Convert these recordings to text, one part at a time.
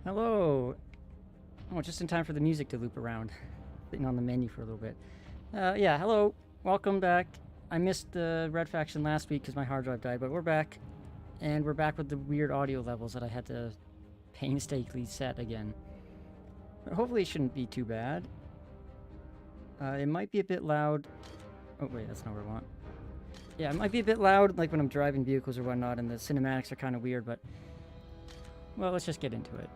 Hello! Oh, just in time for the music to loop around. Sitting on the menu for a little bit. Yeah, hello. Welcome back. I missed the Red Faction last week because my hard drive died, but we're back. And we're back with the weird audio levels that I had to painstakingly set again. But hopefully it shouldn't be too bad. It might be a bit loud. Oh wait, that's not what I want. Yeah, it might be a bit loud, like when I'm driving vehicles or whatnot, and the cinematics are kind of weird, but... well, let's just get into it.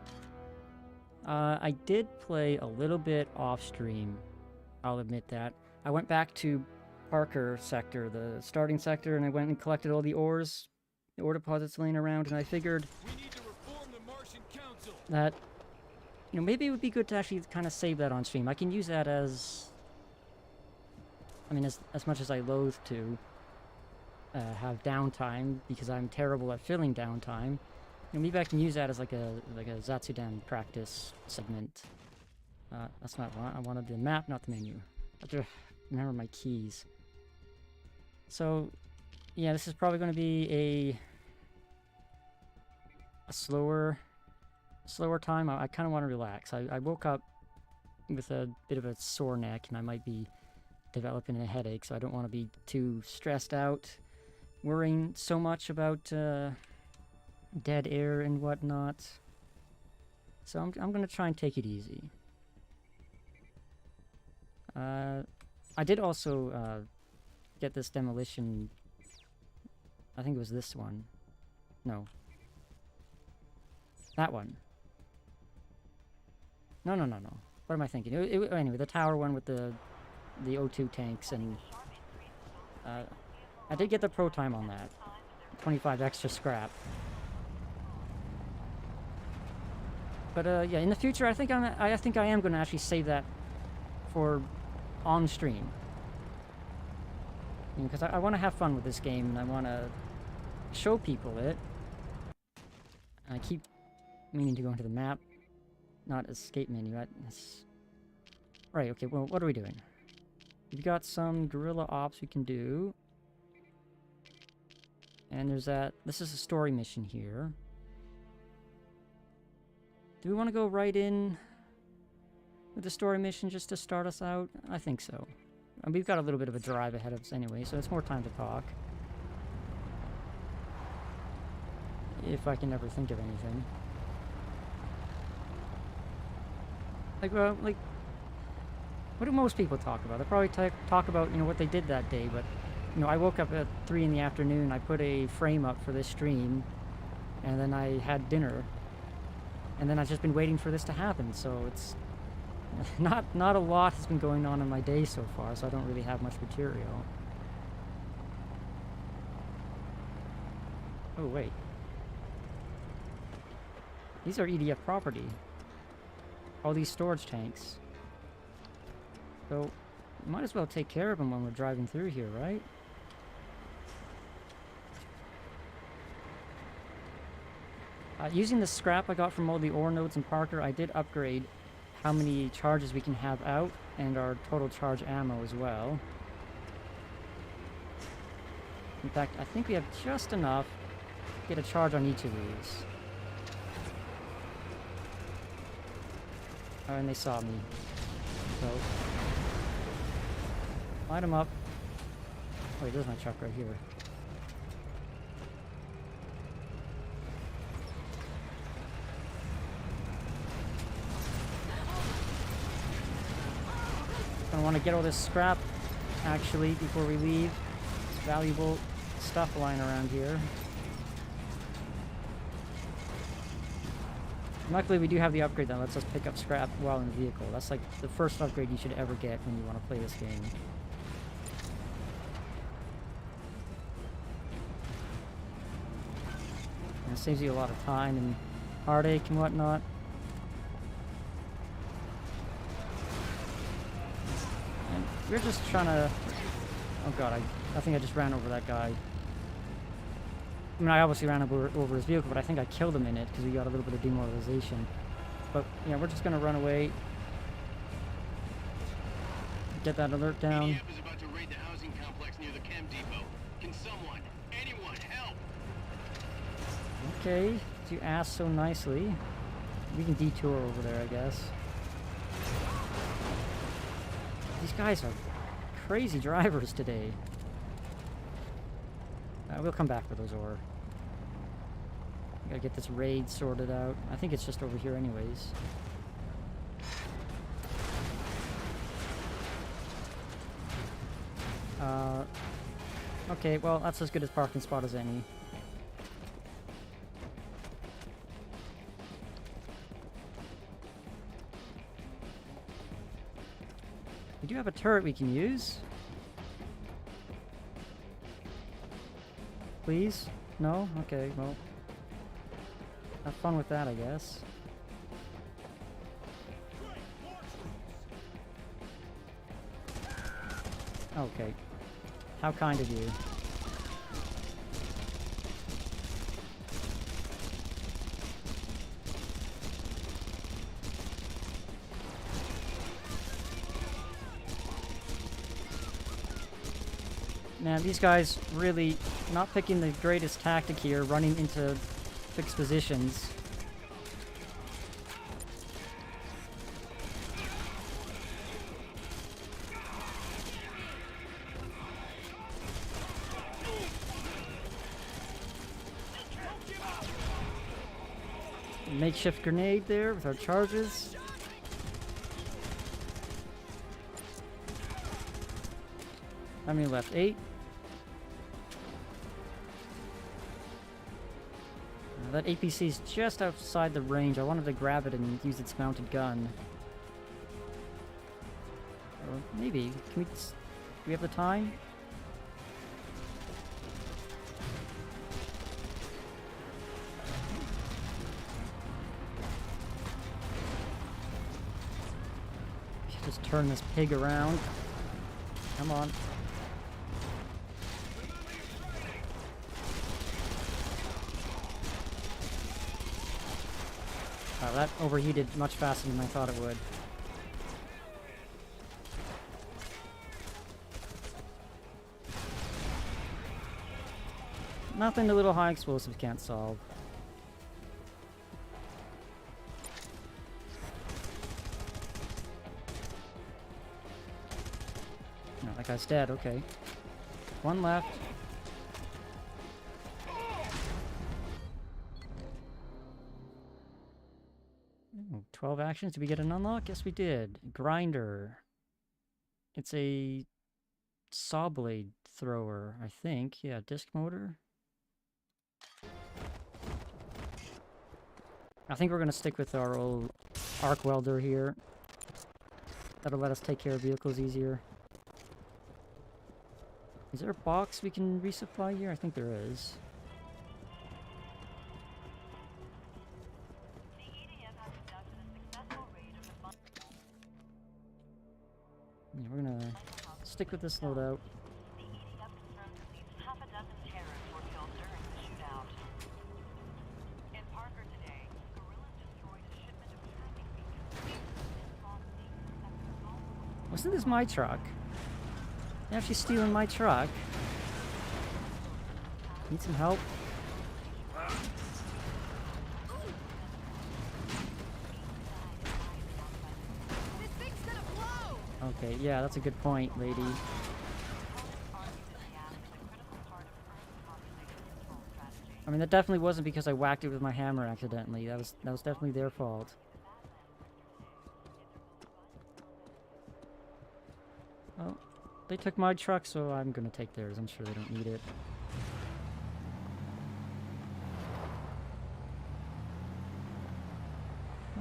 I did play a little bit off-stream, I'll admit that. I went back to Parker sector, the starting sector, and I went and collected all the ores, the ore deposits laying around, and I figured that, you know, maybe it would be good to actually kind of save that on stream. I can use that as, I mean, as much as I loathe to have downtime, because I'm terrible at filling downtime. You know, maybe I can use that as like a Zatsudan practice segment. That's not what I wanted. The map, not the menu. I have to remember my keys. So, yeah, this is probably going to be a slower time. I kind of want to relax. I woke up with a bit of a sore neck, and I might be developing a headache, so I don't want to be too stressed out, worrying so much about dead air and whatnot. So I'm gonna try and take it easy. I did also get this demolition. I think it was this one. No. That one. No. What am I thinking? Anyway, the tower one with the O2 tanks, and I did get the pro time on that. 25 extra scrap. But yeah, in the future, I think I am going to actually save that for on stream, because I want to have fun with this game, and I want to show people it. And I keep meaning to go into the map, not escape menu. Right. Okay. Well, what are we doing? We've got some guerrilla ops we can do, and there's that. This is a story mission here. Do we want to go right in with the story mission just to start us out? I think so. And we've got a little bit of a drive ahead of us anyway, so it's more time to talk. If I can ever think of anything. Like, what do most people talk about? They probably talk about, you know, what they did that day, but, you know, I woke up at 3 in the afternoon, I put a frame up for this stream, and then I had dinner. And then I've just been waiting for this to happen, so it's not a lot has been going on in my day so far, so I don't really have much material. Oh wait. These are EDF property. All these storage tanks. So, might as well take care of them when we're driving through here, right? Using the scrap I got from all the ore nodes in Parker, I did upgrade how many charges we can have out and our total charge ammo as well. In fact, I think we have just enough to get a charge on each of these. Oh, and they saw me. So, light them up. Wait, there's my truck right here. I want to get all this scrap, actually, before we leave. It's valuable stuff lying around here. Luckily, we do have the upgrade that lets us pick up scrap while in the vehicle. That's like the first upgrade you should ever get when you want to play this game. And it saves you a lot of time and heartache and whatnot. And we're just trying to... Oh god, I think I just ran over that guy. I mean, I obviously ran over his vehicle, but I think I killed him in it because we got a little bit of demoralization. But, yeah, we're just going to run away. Get that alert down. EDF is about to raid the housing complex near the chem depot. Can someone, anyone, help? Okay, you asked so nicely. We can detour over there, I guess. These guys are crazy drivers today. We'll come back for those ore. Gotta get this raid sorted out. I think it's just over here anyways. Okay, well, that's as good a parking spot as any. We do have a turret we can use. Please? No? Okay, well. Have fun with that, I guess. Okay. How kind of you. Man, these guys really not picking the greatest tactic here, running into fixed positions. Makeshift grenade there with our charges. How many left? 8? That APC is just outside the range. I wanted to grab it and use its mounted gun. Or maybe. Do we have the time? Just turn this pig around. Come on. Wow, that overheated much faster than I thought it would. Nothing the little high explosives can't solve. No, that guy's dead, okay. One left. 12 actions. Did we get an unlock? Yes, we did. Grinder. It's a saw blade thrower, I think. Yeah, disc motor. I think we're going to stick with our old arc welder here. That'll let us take care of vehicles easier. Is there a box we can resupply here? I think there is. stick with this loadout. The EDF confirms at least half a dozen terrorists were killed during the shootout. In Parker today, Guerrilla destroyed a shipment of tracking beacons. Wasn't this my truck? Now she's stealing my truck. Need some help? This thing's gonna blow! Okay, yeah, that's a good point, lady. I mean, that definitely wasn't because I whacked it with my hammer accidentally. That was definitely their fault. Well, they took my truck, so I'm gonna take theirs. I'm sure they don't need it.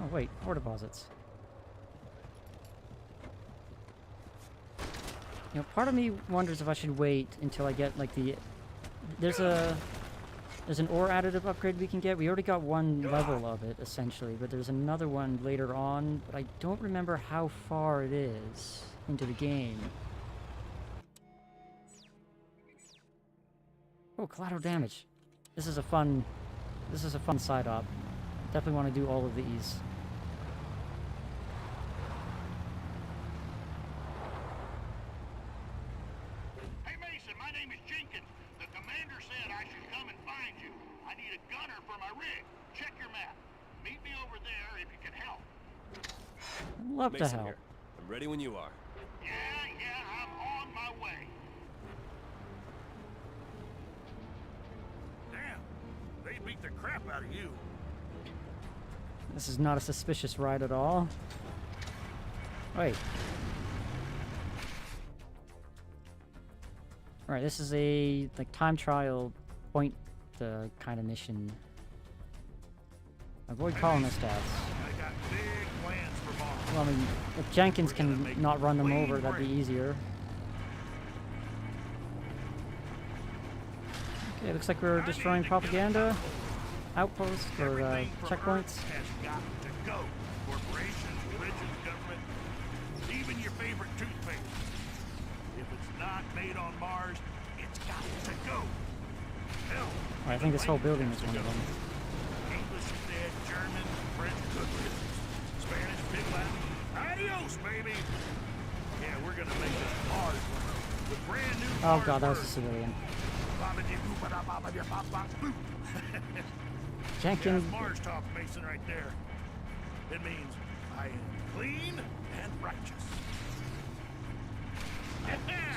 Oh wait, ore deposits. You know, part of me wonders if I should wait until I get like the... There's an ore additive upgrade we can get. We already got one level of it, essentially, but there's another one later on, but I don't remember how far it is into the game. Oh, collateral damage. This is a fun side op. Definitely want to do all of these. Hey Mason, my name is Jenkins. The commander said I should come and find you. I need a gunner for my rig. Check your map. Meet me over there if you can help. I'd love to Mason help. here. I'm ready when you are. Yeah, I'm on my way. Damn, they beat the crap out of you. This is not a suspicious ride at all. Wait. Alright, this is a like time trial point kind of mission. Avoid colonist deaths. I got big plans for Mars. Well, I mean, if Jenkins can not run them over, that'd be easier. Okay, looks like we're destroying propaganda outposts or Everything for checkpoints. Earth has got to go. Corporations, religions, government, even your favorite toothpaste. If it's not made on Mars, it's got to go. Hell, I think this whole building is one of them. English is dead, German, French, good riddance. Spanish, big Latin. Adios, baby. Yeah, we're gonna make this Mars one with brand new. Oh Mars god, that was a birds. civilian. That's Jenkins. Mars talk, Mason, right there. It means I am clean and righteous.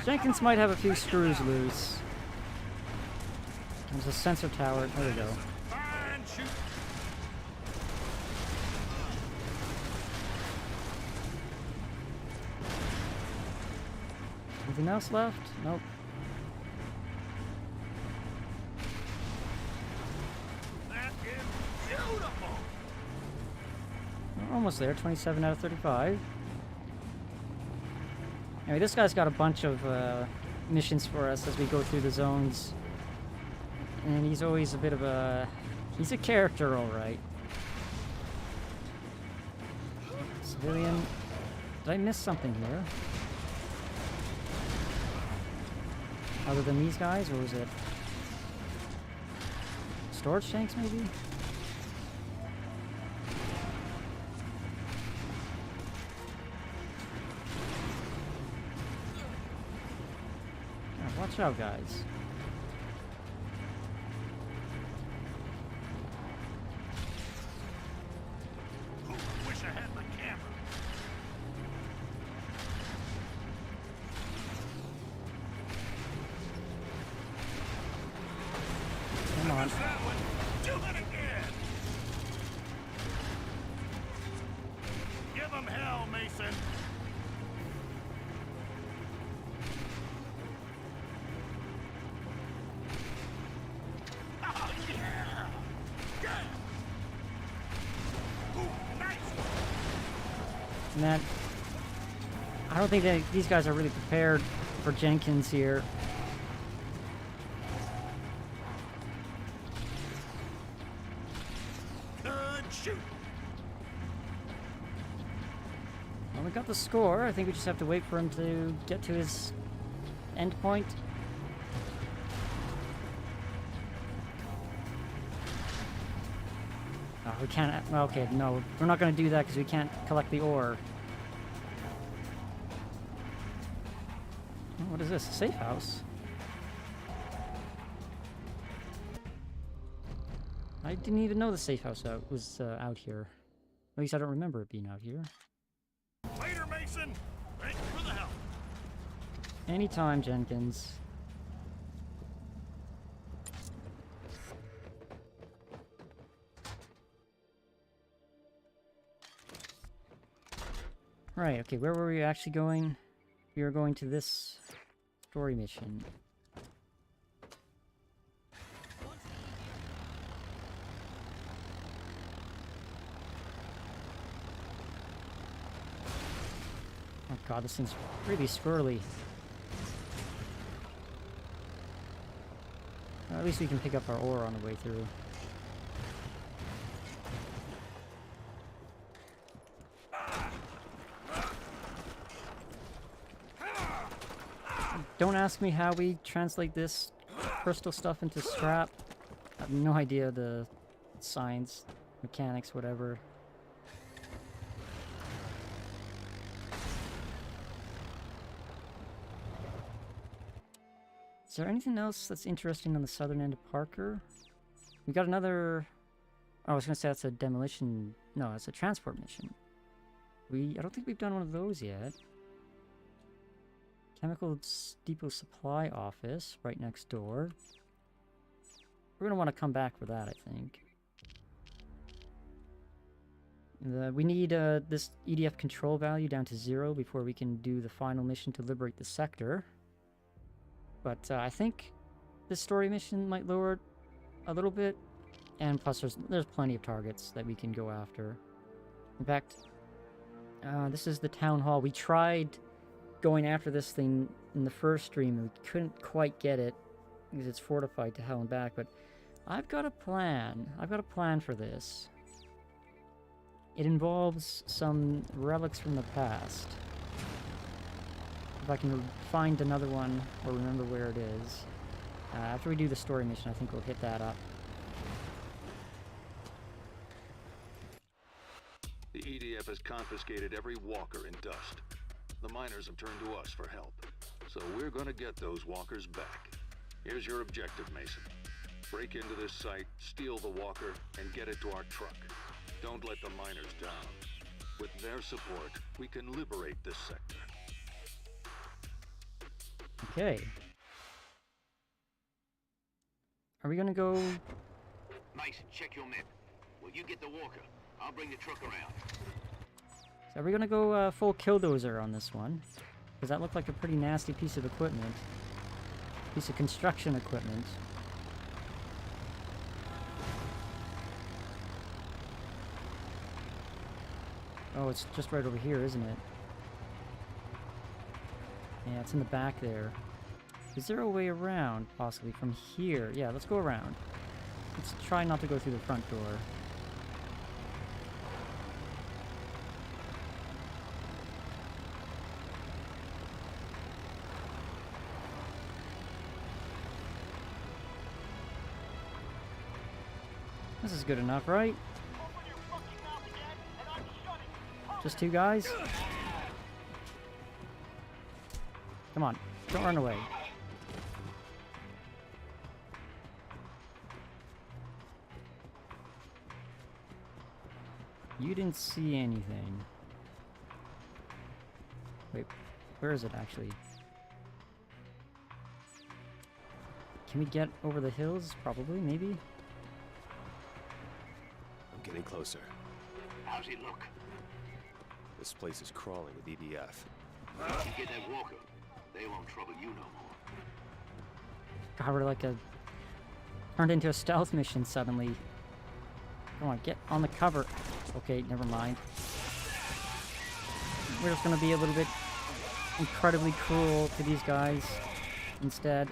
Jenkins might have a few screws loose. There's a sensor tower. There we go. Fine shoot. Anything else left? Nope. That is beautiful. We're almost there. 27 out of 35. Anyway, this guy's got a bunch of missions for us as we go through the zones. And he's always a bit of a... He's a character, alright. Civilian. Did I miss something here? Other than these guys, or was it... Storage tanks, maybe? Yeah, watch out, guys. Wish I had my camera. Come on. Missed that one. Do it again. Give them hell, Mason. Oh, yeah. Yeah. Ooh, nice one. And that... I don't think that these guys are really prepared for Jenkins here. Good shoot. Well, we got the score. I think we just have to wait for him to get to his end point. Oh, we can't... Well, okay, no. We're not going to do that because we can't collect the ore. Oh, what is this? A safe house? I didn't even know the safe house was out here. At least I don't remember it being out here. Later, Mason. Thanks for the help. Anytime, Jenkins. Right, okay, where were we actually going? We were going to this story mission. Oh god, this thing's really squirrely. Well, at least we can pick up our ore on the way through. Don't ask me how we translate this crystal stuff into scrap. I have no idea the science, mechanics, whatever. Is there anything else that's interesting on the southern end of Parker? We got another... Oh, I was gonna say that's a demolition... No, it's a transport mission. I don't think we've done one of those yet. Chemical Depot Supply Office, right next door. We're gonna want to come back for that, I think. We need this EDF control value down to 0 before we can do the final mission to liberate the sector. But I think this story mission might lower it a little bit. And plus there's plenty of targets that we can go after. In fact, this is the town hall. We tried going after this thing in the first stream and we couldn't quite get it because it's fortified to hell and back, but I've got a plan. I've got a plan for this. It involves some relics from the past. If I can find another one or remember where it is. After we do the story mission, I think we'll hit that up. The EDF has confiscated every walker in Dust. The miners have turned to us for help. So we're gonna get those walkers back. Here's your objective, Mason. Break into this site, steal the walker, and get it to our truck. Don't let the miners down. With their support, we can liberate this sector. Okay. Are we gonna go... Mason, check your map. Well, you get the walker. I'll bring the truck around. So are we gonna go full killdozer on this one? Because that looked like a pretty nasty piece of equipment. Piece of construction equipment. Oh, it's just right over here, isn't it? Yeah, it's in the back there. Is there a way around, possibly, from here? Yeah, let's go around. Let's try not to go through the front door. This is good enough, right? Just two guys? Come on, don't run away. You didn't see anything. Wait, where is it actually? Can we get over the hills? Probably, maybe? I'm getting closer. How's it look? This place is crawling with EDF. You get that walker, they won't trouble you no more. God, we're like turned into a stealth mission suddenly. Come on, get on the cover. Okay, never mind. We're just gonna be a little bit incredibly cruel to these guys instead.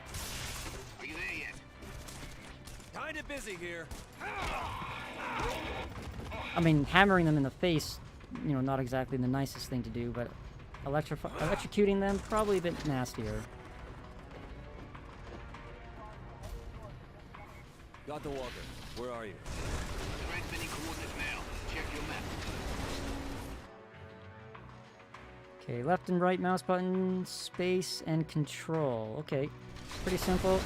Are you there yet? Kinda busy here. I mean, hammering them in the face, you know, not exactly the nicest thing to do, but electrocuting them, probably a bit nastier. Spot the walker. Where are you? Transmitting coordinates now. Check your map. Okay, left and right mouse button, space, and control. Okay, pretty simple.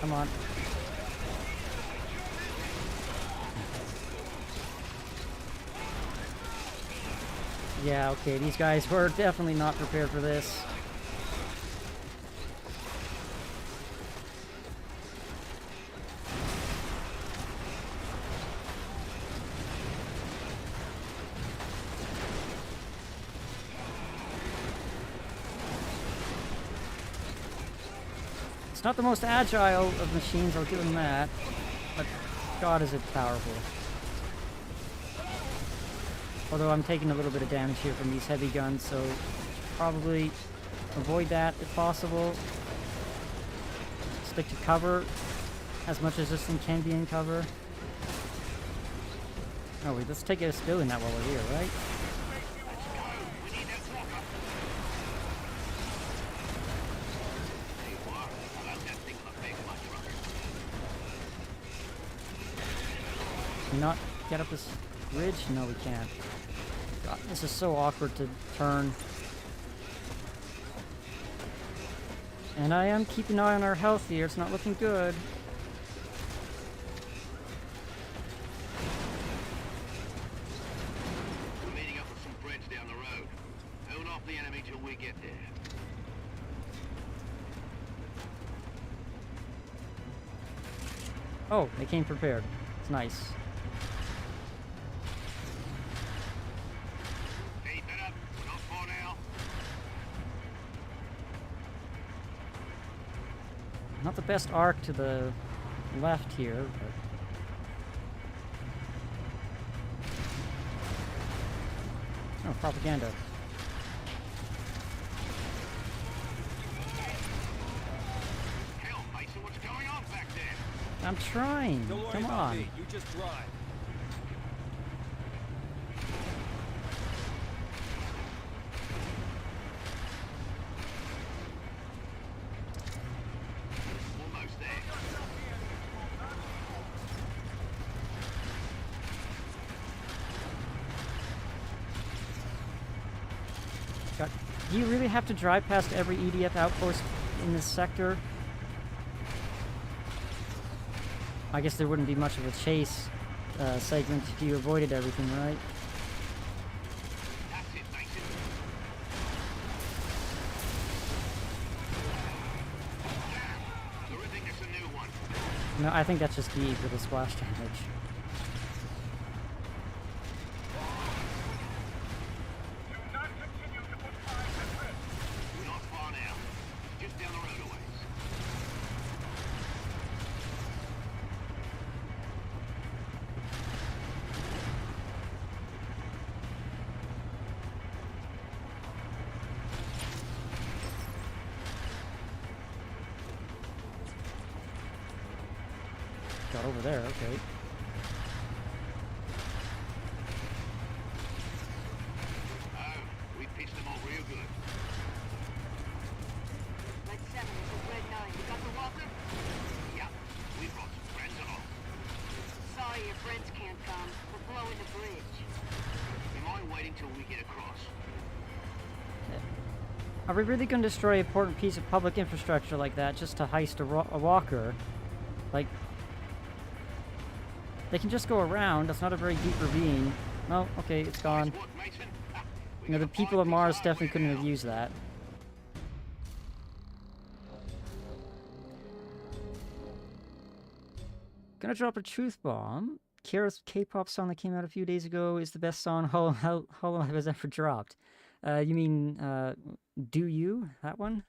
Come on. Yeah, okay, these guys were definitely not prepared for this. It's not the most agile of machines, I'll give them that, but God is it powerful. Although I'm taking a little bit of damage here from these heavy guns, so probably avoid that if possible. Stick to cover as much as this thing can be in cover. Oh wait, let's take a spill in that while we're here, right? Can we not get up this ridge? No, we can't. God, this is so awkward to turn. And I am keeping an eye on our health here. It's not looking good. We're meeting up with some friends down the road. Hold off the enemy till we get there. Oh, they came prepared. It's nice. Keep it up. Not far now. Not the best arc to the left here, but... Oh, propaganda. Hell, Mason, what's going on back there? I'm trying. Don't worry Come about on. me. You just drive. Almost there. God, do you really have to drive past every EDF outpost in this sector? I guess there wouldn't be much of a chase segment if you avoided everything, right? That's it, Mason. Terrific, it's a new one. No, I think that's just D for the splash damage. We're not far now. Just down the road a ways. Got over there, okay. Oh, we pitched them all real good. Red 7 is a Red 9. You got the walker? Yep, we brought some friends along. Sorry your friends can't come. We're blowing the bridge. You mind waiting till we get across? Are we really going to destroy an important piece of public infrastructure like that just to heist a walker? Like, they can just go around. That's not a very deep ravine. Oh, okay, it's gone. Nice work, Mason. We You know, the got a people of fine Mars piece definitely couldn't have highway used that. Gonna drop a truth bomb. Kara's K-pop song that came out a few days ago is the best song Hololive has ever dropped. You mean, Do You? That one?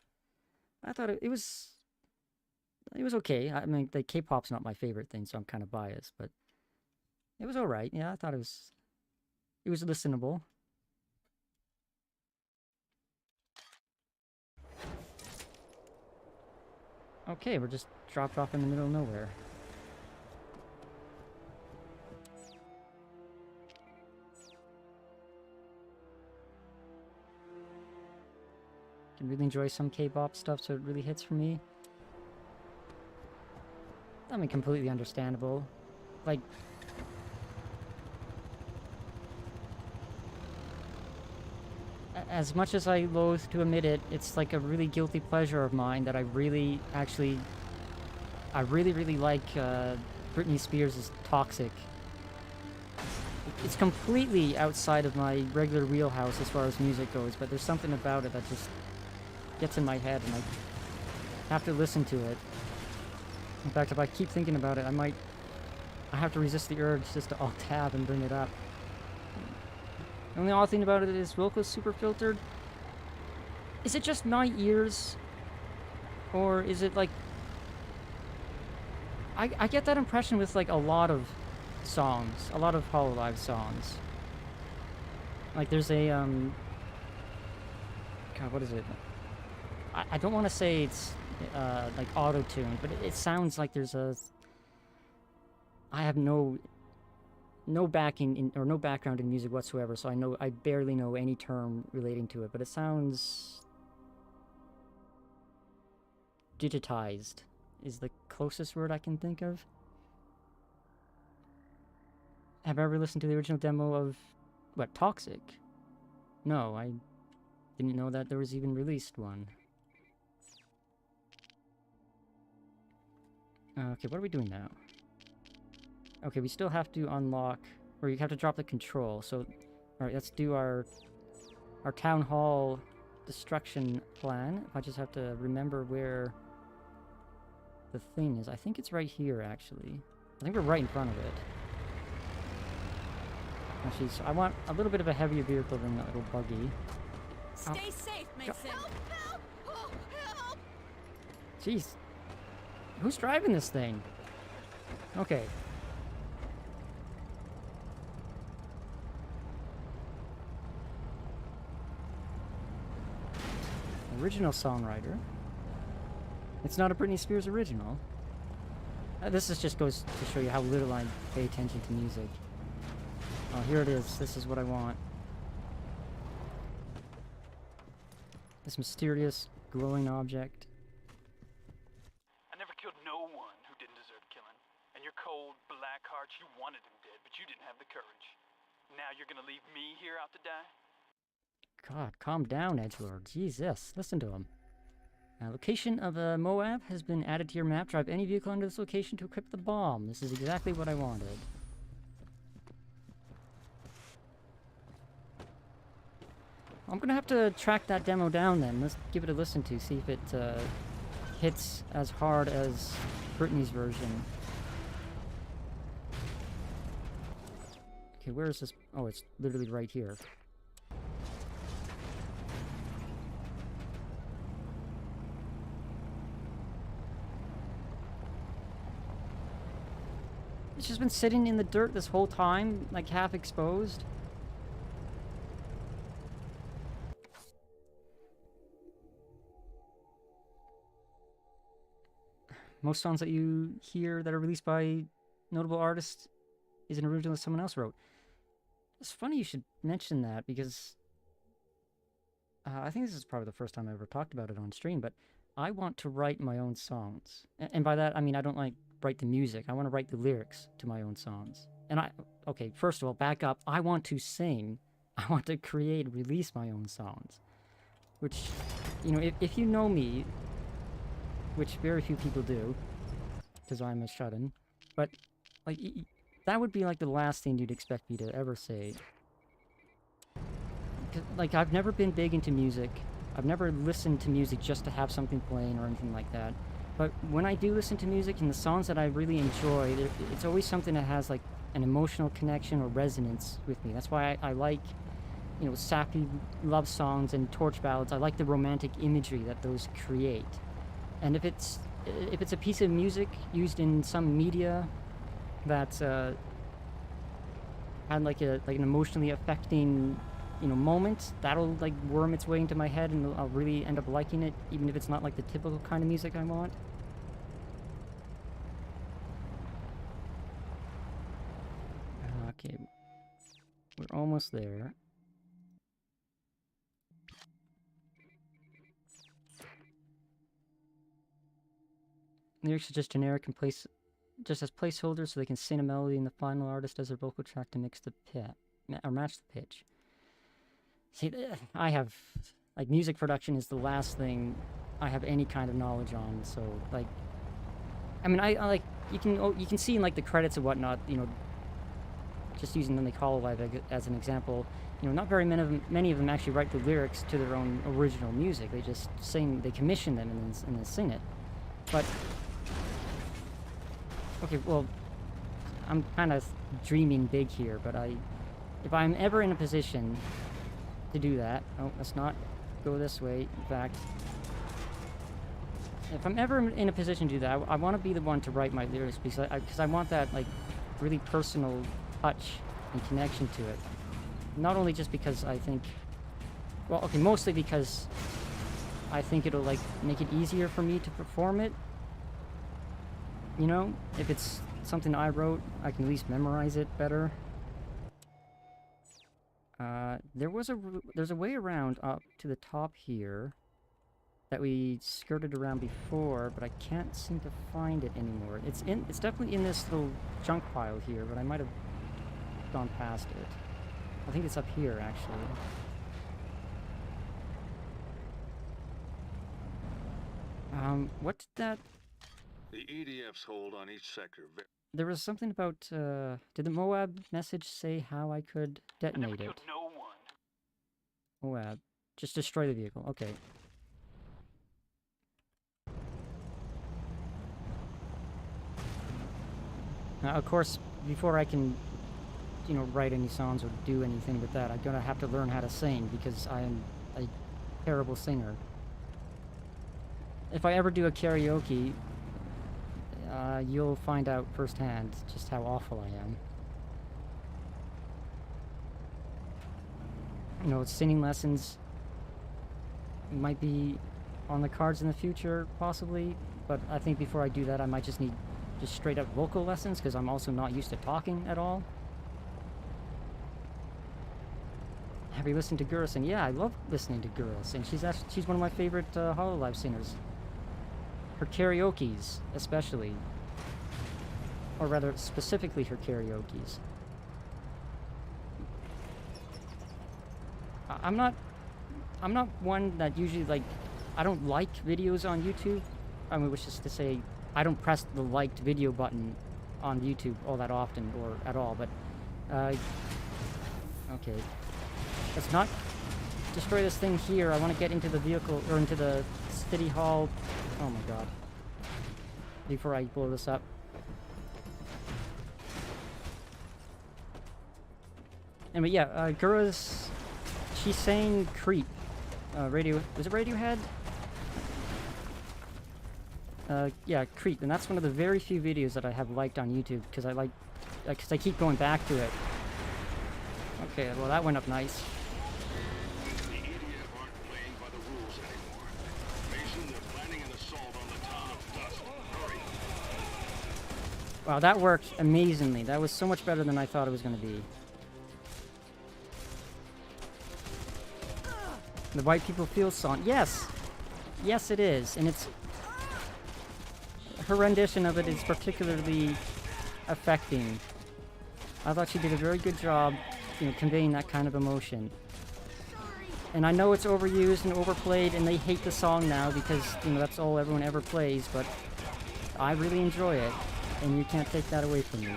I thought it was okay. I mean, the K-pop's not my favorite thing, so I'm kind of biased, but it was alright. Yeah, I thought it was listenable. Okay, we're just dropped off in the middle of nowhere. can really enjoy some K-pop stuff, so it really hits for me. I mean, completely understandable. Like, as much as I loathe to admit it, it's like a really guilty pleasure of mine that I really, actually, I really, really like Britney Spears' Toxic. It's completely outside of my regular wheelhouse as far as music goes, but there's something about it that just gets in my head, and I have to listen to it. In fact, if I keep thinking about it, I have to resist the urge just to alt-tab and bring it up. The only odd thing about it is Wilco's super filtered. Is it just my ears? Or is it like... I get that impression with like a lot of songs. A lot of Hololive songs. Like there's a, God, what is it? I don't want to say it's like auto-tuned, but it sounds like there's a... I have no backing in, or no background in music whatsoever, so I barely know any term relating to it, but it sounds digitized is the closest word I can think of. Have I ever listened to the original demo of what, Toxic? No, I didn't know that there was even released one. Okay, what are we doing now? Okay, we still have to unlock, or you have to drop the control, so... Alright, let's do our town hall destruction plan. If I just have to remember where the thing is. I think it's right here, actually. I think we're right in front of it. Actually, so I want a little bit of a heavier vehicle than that little buggy. Stay safe, Mason! Help! Help! Oh, help! Jeez. Who's driving this thing? Okay. Original songwriter. It's not a Britney Spears original. This is just goes to show you how little I pay attention to music. Oh, here it is. This is what I want. This mysterious, glowing object. I never killed no one who didn't deserve killing. And your cold, black heart, you wanted him dead, but you didn't have the courage. Now you're gonna leave me here out to die? God, calm down, Edgelord. Jesus, listen to him. Location of Moab has been added to your map. Drive any vehicle under this location to equip the bomb. This is exactly what I wanted. I'm gonna have to track that demo down then. Let's give it a listen to, see if it hits as hard as Britney's version. Okay, where is this? Oh, it's literally right here. It's just been sitting in the dirt this whole time, like half exposed. Most songs that you hear that are released by notable artists is an original that someone else wrote. It's funny you should mention that because I think this is probably the first time I ever talked about it on stream, but I want to write my own songs. And by that, I mean I don't like write the music. I want to write the lyrics to my own songs. And okay, first of all, back up. I want to sing. I want to create, release my own songs. Which, you know, if you know me, which very few people do, because I'm a shut-in, but, like, that would be, like, the last thing you'd expect me to ever say. Like, I've never been big into music. I've never listened to music just to have something playing or anything like that. But when I do listen to music and the songs that I really enjoy, it's always something that has, like, an emotional connection or resonance with me. That's why I like, you know, sappy love songs and torch ballads. I like the romantic imagery that those create. And if it's a piece of music used in some media that's had like an emotionally affecting, you know, moment, that'll like worm its way into my head and I'll really end up liking it, even if it's not like the typical kind of music I want. Okay, we're almost there. Lyrics are just generic and just as placeholders so they can sing a melody and the final artist does their vocal track to mix the or match the pitch. See, I have, like, music production is the last thing I have any kind of knowledge on, so, like, I mean, I like, you can see in, like, the credits and whatnot, you know, just using them, like, Hololive as an example, you know, not very many of them actually write the lyrics to their own original music. They just they commission them and then sing it. But, okay, well, I'm kind of dreaming big here, but if I'm ever in a position to do that, oh, let's not go this way, in fact, if I'm ever in a position to do that, I want to be the one to write my lyrics, because I want that, like, really personal touch and connection to it. Not only just because I think, well, okay, mostly because I think it'll, like, make it easier for me to perform it. You know, if it's something I wrote, I can at least memorize it better. There's a way around up to the top here that we skirted around before, but I can't seem to find it anymore. It's definitely in this little junk pile here, but I might have gone past it. I think it's up here, actually. What did that... The EDF's hold on each sector. There was something about, did the Moab message say how I could detonate it? Killed no one. Moab. Just destroy the vehicle. Okay. Now, of course, before I can, you know, write any songs or do anything with that, I'm gonna have to learn how to sing, because I am a terrible singer. If I ever do a karaoke, you'll find out firsthand just how awful I am. You know, singing lessons might be on the cards in the future, possibly, but I think before I do that, I might just need just straight up vocal lessons, because I'm also not used to talking at all. Have you listened to Guerrilla sing? Yeah, I love listening to Guerrilla sing. She's one of my favorite Hololive singers. Her karaoke's, especially. Or rather, specifically her karaoke's. I'm not one that usually, like, I don't like videos on YouTube. I mean, which is to say, I don't press the liked video button on YouTube all that often, or at all, but, okay. Let's not destroy this thing here. I want to get into the vehicle, or into the city hall. Oh my god. Before I blow this up. Anyway, yeah, Gura's, she's saying Creep. Was it Radiohead? Yeah, Creep, and that's one of the very few videos that I have liked on YouTube, because I keep going back to it. Okay, well that went up nice. The EDF aren't playing by the rules anymore. Mason, they're planning an assault on the town of Dust. Hurry. Wow, that worked amazingly. That was so much better than I thought it was going to be. The White People Feel song. Yes! Yes, it is. And it's... her rendition of it is particularly affecting. I thought she did a very good job, you know, conveying that kind of emotion. And I know it's overused and overplayed, and they hate the song now because, you know, that's all everyone ever plays, but I really enjoy it, and you can't take that away from me.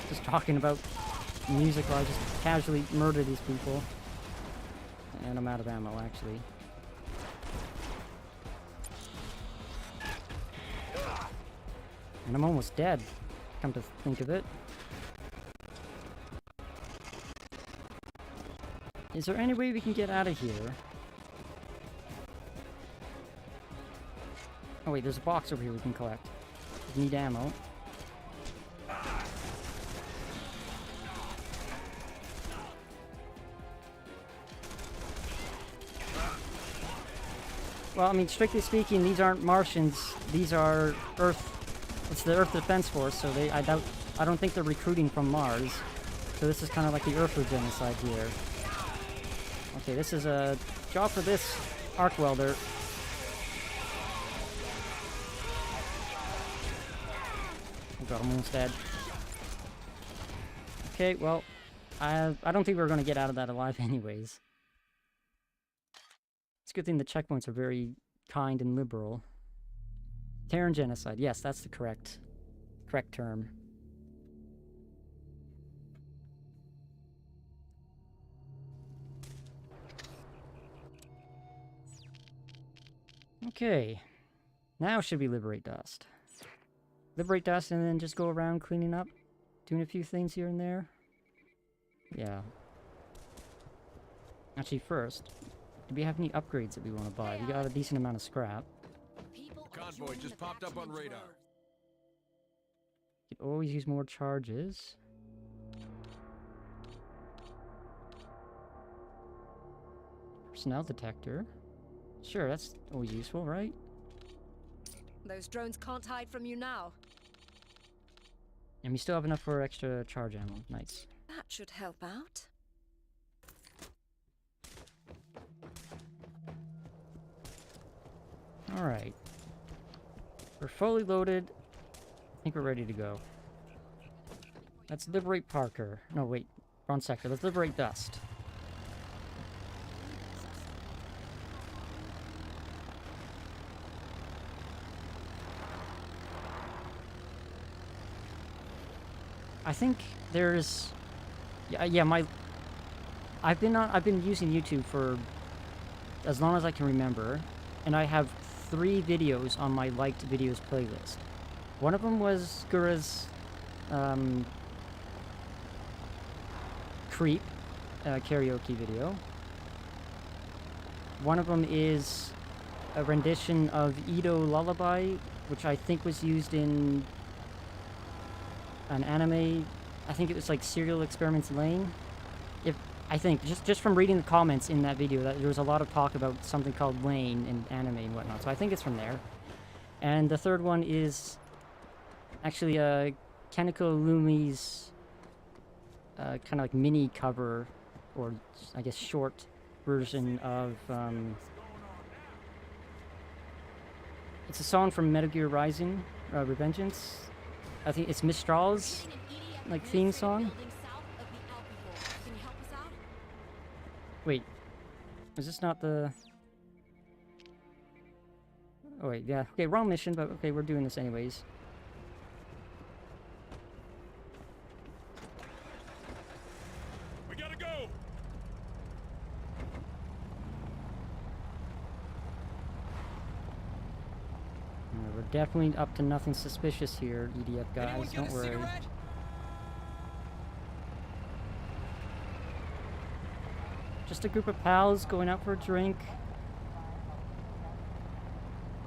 Just talking about music while I just casually murder these people. And I'm out of ammo, actually. And I'm almost dead, come to think of it. Is there any way we can get out of here? Oh wait, there's a box over here we can collect. We need ammo. Well, I mean, strictly speaking, these aren't Martians. These are Earth. It's the Earth Defense Force, so I don't think they're recruiting from Mars. So this is kind of like the Earthler genocide here. Okay, this is a job for this arc welder. Oh god, I'm almost dead. Okay, well, I don't think we're gonna get out of that alive anyways. It's a good thing the checkpoints are very kind and liberal. Terran genocide. Yes, that's the correct term. Okay. Now should we liberate dust? Liberate dust and then just go around cleaning up, doing a few things here and there. Yeah. Actually, first, do we have any upgrades that we want to buy? We got a decent amount of scrap. Convoy just popped up on radar. Could always use more charges. Personnel detector. Sure, that's always useful, right? Those drones can't hide from you now. And we still have enough for extra charge ammo. Nice. That should help out. Alright. We're fully loaded. I think we're ready to go. Let's liberate Parker. No, wait. Wrong sector. Let's liberate Dust. I think there's... Yeah, I've been using YouTube for as long as I can remember, and I have 3 videos on my liked videos playlist. One of them was Gura's Creep karaoke video. One of them is a rendition of Edo Lullaby, which I think was used in an anime. I think it was like Serial Experiments Lane. I think, just from reading the comments in that video, that there was a lot of talk about something called Lane in anime and whatnot, so I think it's from there. And the third one is actually Kaneko Lumi's kind of like mini cover, or I guess short version of... it's a song from Metal Gear Rising, Revengeance. I think it's Mistral's like theme song. Wait, is this not the... Oh wait, yeah, okay, wrong mission, but okay, we're doing this anyways. We gotta go! We're definitely up to nothing suspicious here, EDF guys, don't worry. Cigarette? Just a group of pals going out for a drink.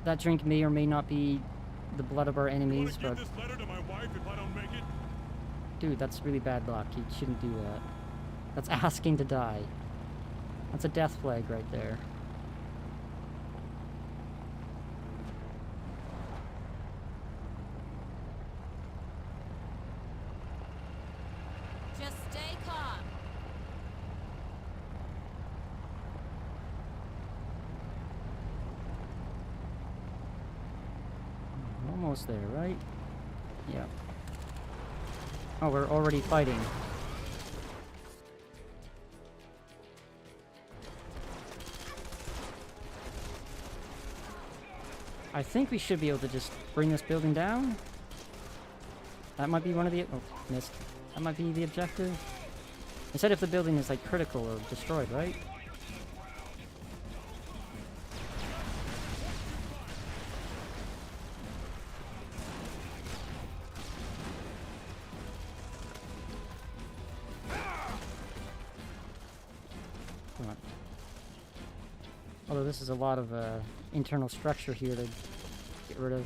That drink may or may not be the blood of our enemies, but... Give this letter to my wife if I don't make it? Dude, that's really bad luck. You shouldn't do that. That's asking to die. That's a death flag right there. Just stay calm. Almost there, right? Yeah. Oh, we're already fighting. I think we should be able to just bring this building down. That might be one of the... Oh, missed. That might be the objective. It said if the building is, like, critical or destroyed, right? Come on. Although this is a lot of internal structure here to get rid of.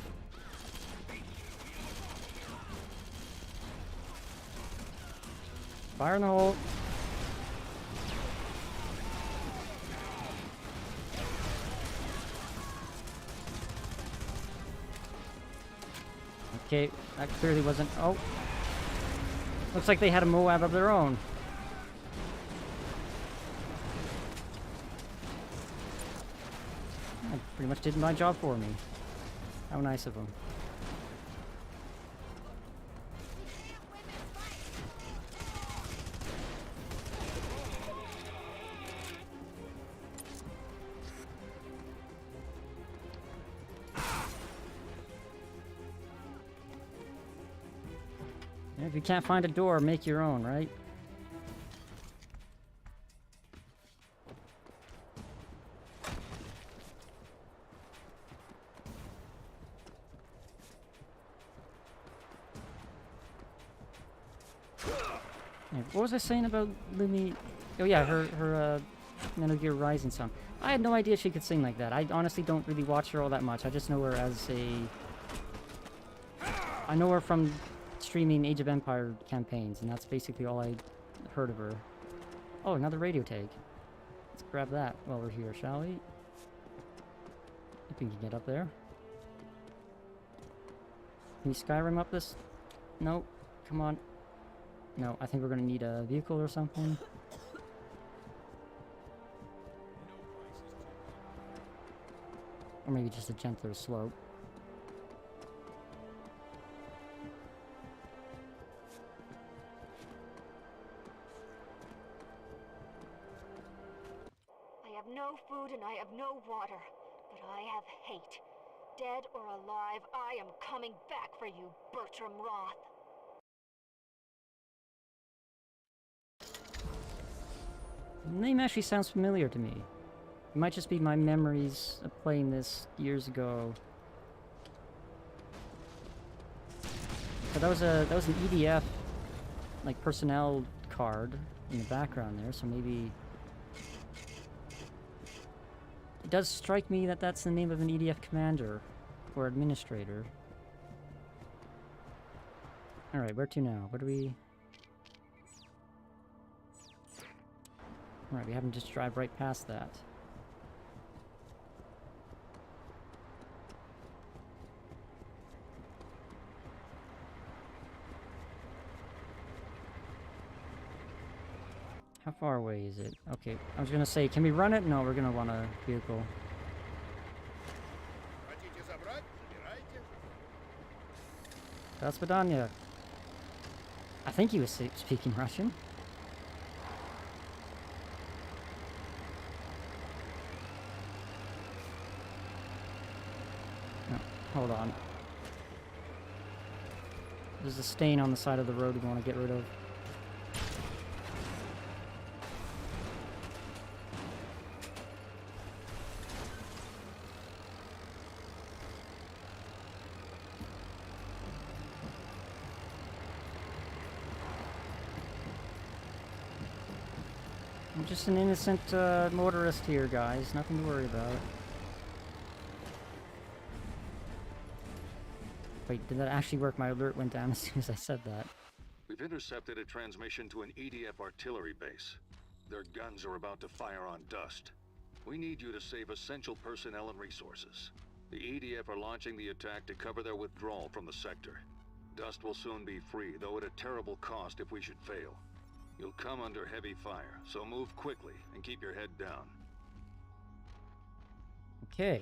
Fire in the hole. Okay, that clearly wasn't... Oh. Looks like they had a Moab of their own. That pretty much did my job for me. How nice of them. If you can't find a door, make your own, right? Yeah, what was I saying about Lumi? Oh yeah, her Metal Gear Rising song. I had no idea she could sing like that. I honestly don't really watch her all that much. I just know her as a... I know her from streaming Age of Empire campaigns, and that's basically all I heard of her. Oh, another radio tag. Let's grab that while we're here, shall we? If we can get up there. Can you Skyrim up this? No. Come on. No, I think we're gonna need a vehicle or something. Or maybe just a gentler slope. I have no food and I have no water, but I have hate. Dead or alive, I am coming back for you, Bertram Roth. The name actually sounds familiar to me. It might just be my memories of playing this years ago. But that was an EDF like personnel card in the background there, so maybe it does strike me that that's the name of an EDF commander or administrator. All right, where to now? What do we? All right, we haven't just drive right past that. How far away is it? Okay, I was gonna say, can we run it? No, we're gonna want a vehicle. Zatsudan. I think he was speaking Russian. No, hold on. There's a stain on the side of the road we want to get rid of. I'm just an innocent motorist here, guys. Nothing to worry about. Wait, did that actually work? My alert went down as soon as I said that. We've intercepted a transmission to an EDF artillery base. Their guns are about to fire on Dust. We need you to save essential personnel and resources. The EDF are launching the attack to cover their withdrawal from the sector. Dust will soon be free, though at a terrible cost if we should fail. You'll come under heavy fire, so move quickly and keep your head down. Okay.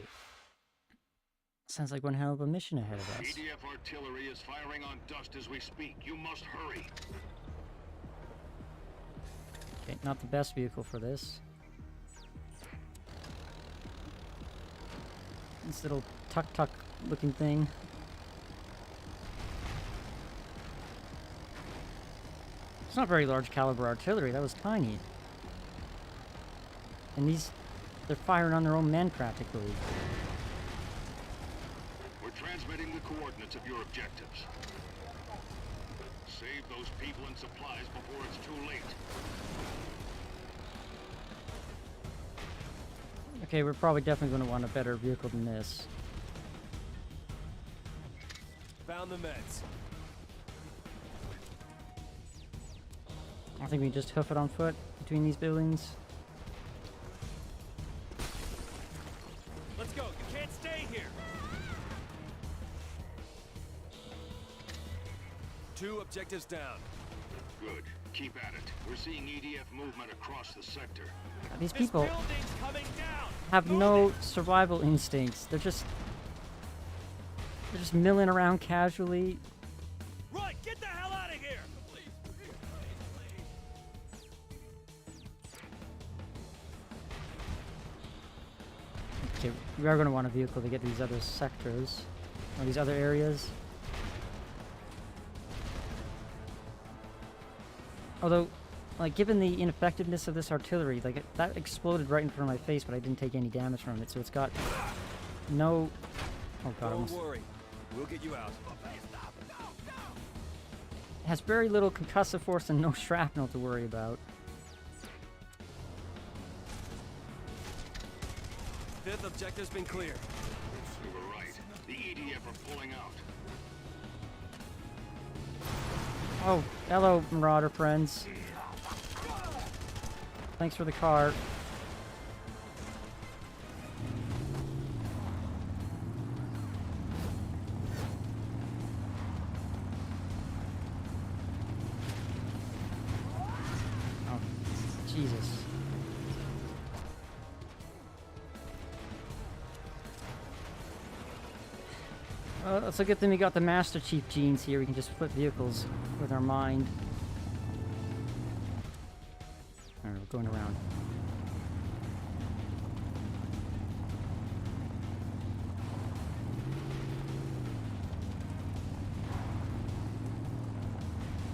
Sounds like one hell of a mission ahead of us. EDF artillery is firing on Dust as we speak. You must hurry. Okay, not the best vehicle for this. This little tuk-tuk looking thing. It's not very large caliber artillery, that was tiny. And they're firing on their own men practically. We're transmitting the coordinates of your objectives. Save those people and supplies before it's too late. Okay, we're probably definitely going to want a better vehicle than this. Found the meds. I think we can just hoof it on foot between these buildings. Let's go. You can't stay here. 2 objectives down. Good. Keep at it. We're seeing EDF movement across the sector. God, these This people building's coming down. have no survival instincts. They're just milling around casually. Right, get the hell out of here. Okay, we are going to want a vehicle to get to these other sectors or these other areas. Although, like, given the ineffectiveness of this artillery, like, that exploded right in front of my face, but I didn't take any damage from it, so it's got no... Oh god, Don't almost... worry, we'll get you out. It has very little concussive force and no shrapnel to worry about. Fifth objective's been cleared. You were right. The EDF are pulling out. Oh, hello, Marauder friends. Thanks for the car. Oh, Jesus. It's a good thing we got the Master Chief genes here. We can just flip vehicles with our mind. Alright, we're going around.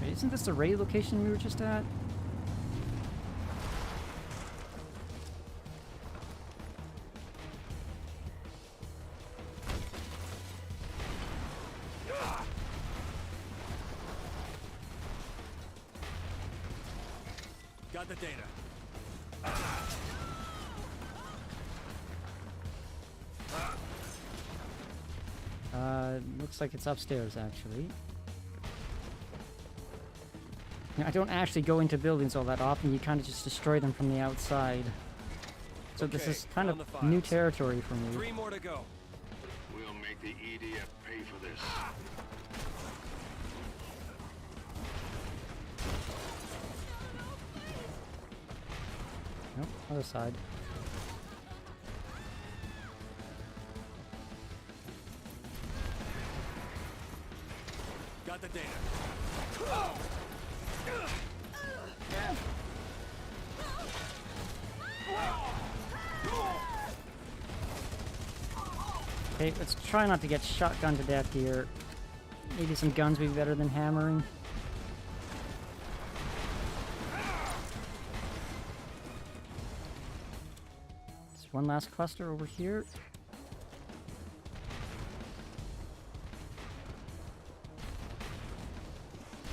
Wait, isn't this the raid location we were just at? Got the data. Looks like it's upstairs, actually. I don't actually go into buildings all that often. You kind of just destroy them from the outside. So this Okay, is kind on of the new files. territory for me. 3 more to go. We'll make the EDF pay for this. Nope, other side. Got the data. Okay, let's try not to get shotgun to death here. Maybe some guns would be better than hammering. There's one last cluster over here.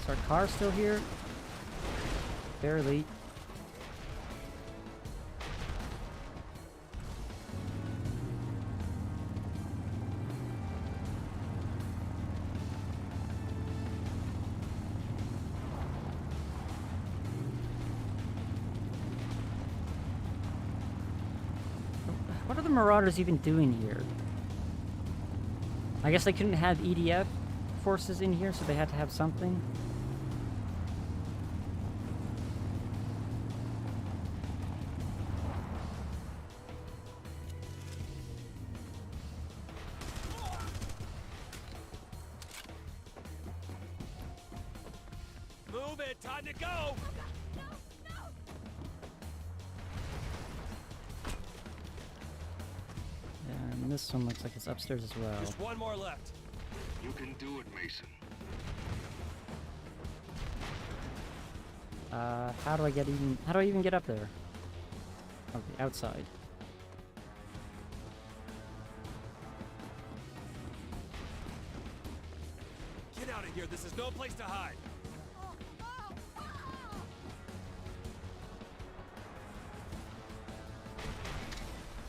Is our car still here? Barely. What are the Marauders even doing here? I guess they couldn't have EDF forces in here, so they had to have something. Move it, time to go! And this one looks like it's upstairs as well. Just one more left. You can do it, Mason. How do I even get up there? Oh, the outside. Get out of here, this is no place to hide.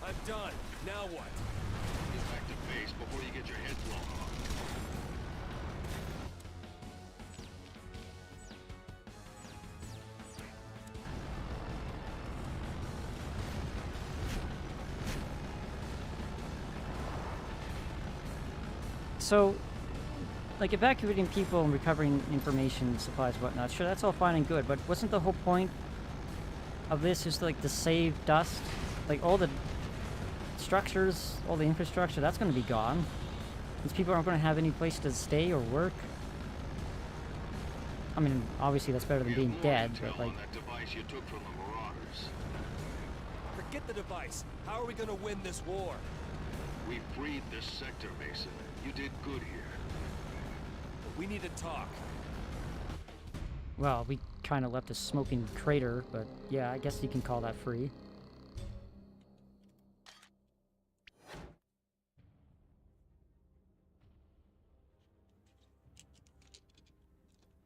I'm done. Now what? Get back to base before you get your head blown off. So, like, evacuating people and recovering information, supplies, whatnot, sure, that's all fine and good, but wasn't the whole point of this is like to save dust. Like all the structures, all the infrastructure, that's going to be gone. These people aren't going to have any place to stay or work. I mean, obviously that's better than being dead, but like... that device you took from the Marauders. Forget the device. How are we gonna win this war? We freed this sector, Mason. You did good here. But we need to talk. Well, we kind of left a smoking crater, but yeah, I guess you can call that free.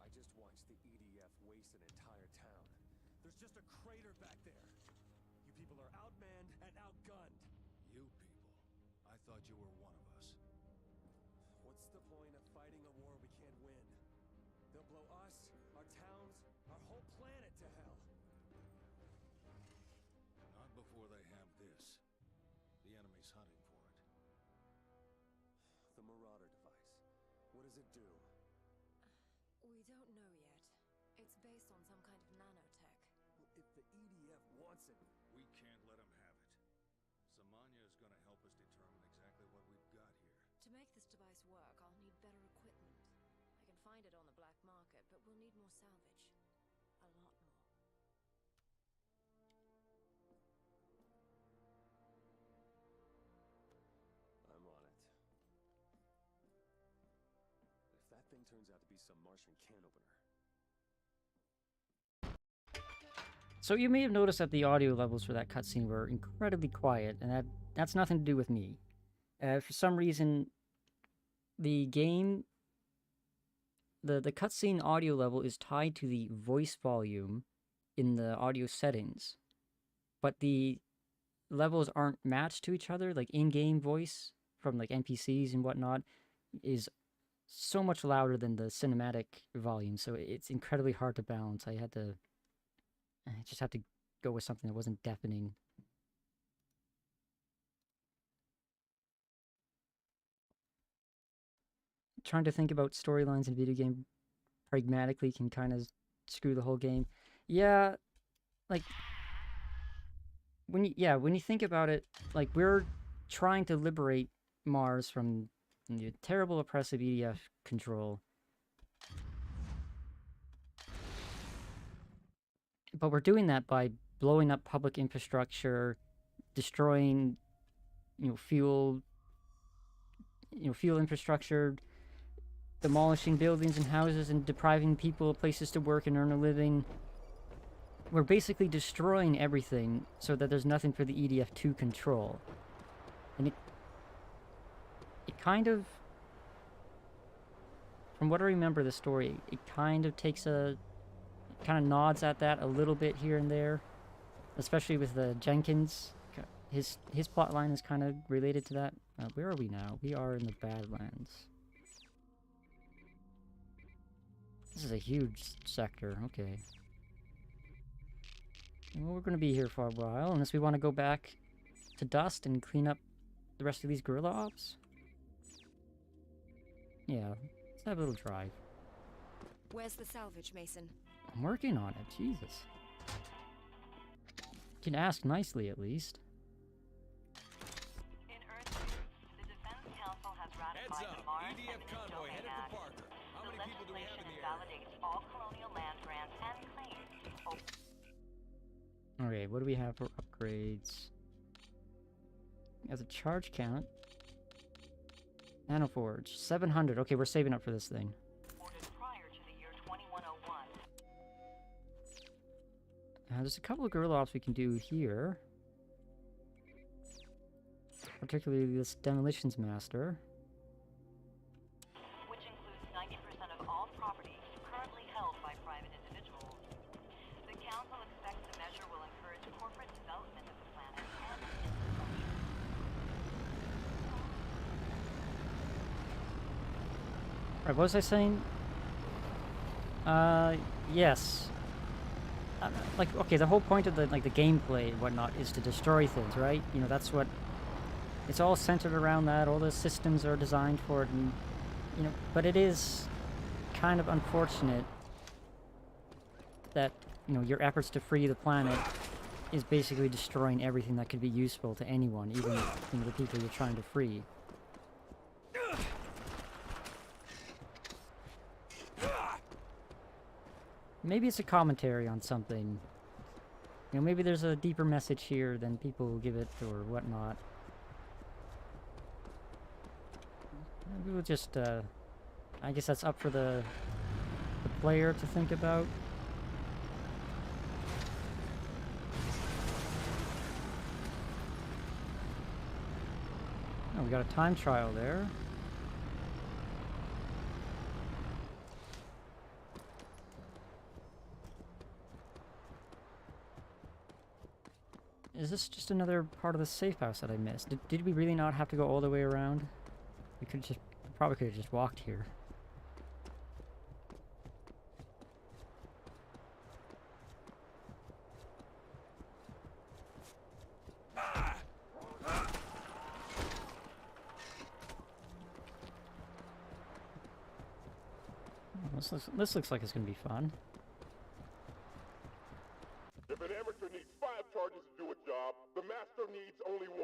I just watched the EDF waste an entire town. There's just a crater back there. You people are outmanned and outgunned. You people. I thought you were one of us. What's the point of fighting a war we can't win? They'll blow us, our towns, our whole planet to hell. Not before they have this. The enemy's hunting for it. The Marauder device. What does it do? We don't know yet. It's based on some kind of nanotech. Well, if the EDF wants it, We can't let them have it. Samanya is going to help us determine exactly what we've got here. To make this device work, I'll need better equipment. I can find it on the black market, but we'll need more salvage. A lot more. I'm on it. If that thing turns out to be some Martian can opener. So you may have noticed that the audio levels for that cutscene were incredibly quiet, and that's nothing to do with me. For some reason, the game, the cutscene audio level is tied to the voice volume in the audio settings, but the levels aren't matched to each other. Like in-game voice from like NPCs and whatnot is so much louder than the cinematic volume, so it's incredibly hard to balance. I just had to go with something that wasn't deafening. Trying to think about storylines in video game pragmatically can kind of screw the whole game. Yeah, like when you think about it, like we're trying to liberate Mars from the terrible oppressive EDF control. But we're doing that by blowing up public infrastructure, destroying, fuel infrastructure, demolishing buildings and houses, and depriving people of places to work and earn a living. We're basically destroying everything so that there's nothing for the EDF to control. And it kind of, from what I remember the story, it kind of nods at that a little bit here and there, especially with the Jenkins. His plotline is kind of related to that. Where are we now? We are in the Badlands. This is a huge sector. Okay. Well, we're going to be here for a while, unless we want to go back to Dust and clean up the rest of these Guerrilla ops. Yeah, let's have a little drive. Where's the salvage, Mason? I'm working on it, Jesus. You can ask nicely, at least. In Earth news, the Defense Council has ratified the Mars EDF Eminent convoy Domain headed Act. for Parker. How The many people do we have legislation in the area? invalidates all colonial land grants and claims. Okay, what do we have for upgrades? As a charge count. Nanoforge, 700. Okay, we're saving up for this thing. Ordered prior to the year 2101. There's a couple of Guerrilla ops we can do here. Particularly this Demolitions Master. Which includes 90% of all property currently held by private individuals. The Council expects the measure will encourage corporate development of the planet and infrastructure. Right, what was I saying? Yes. Like, okay, the whole point of the gameplay and whatnot is to destroy things, right? That's what... It's all centered around that. All the systems are designed for it, and, but it is kind of unfortunate that, your efforts to free the planet is basically destroying everything that could be useful to anyone, even you know, the people you're trying to free. Maybe it's a commentary on something. You know, maybe there's a deeper message here than people will give it or whatnot. Maybe we'll just, I guess that's up for the player to think about. Oh, we got a time trial there. Is this just another part of the safe house that I missed? Did we really not have to go all the way around? We could just, probably could have just walked here. This looks like it's gonna be fun. If an amateur needs 5 charges to do a job, the master needs only 1.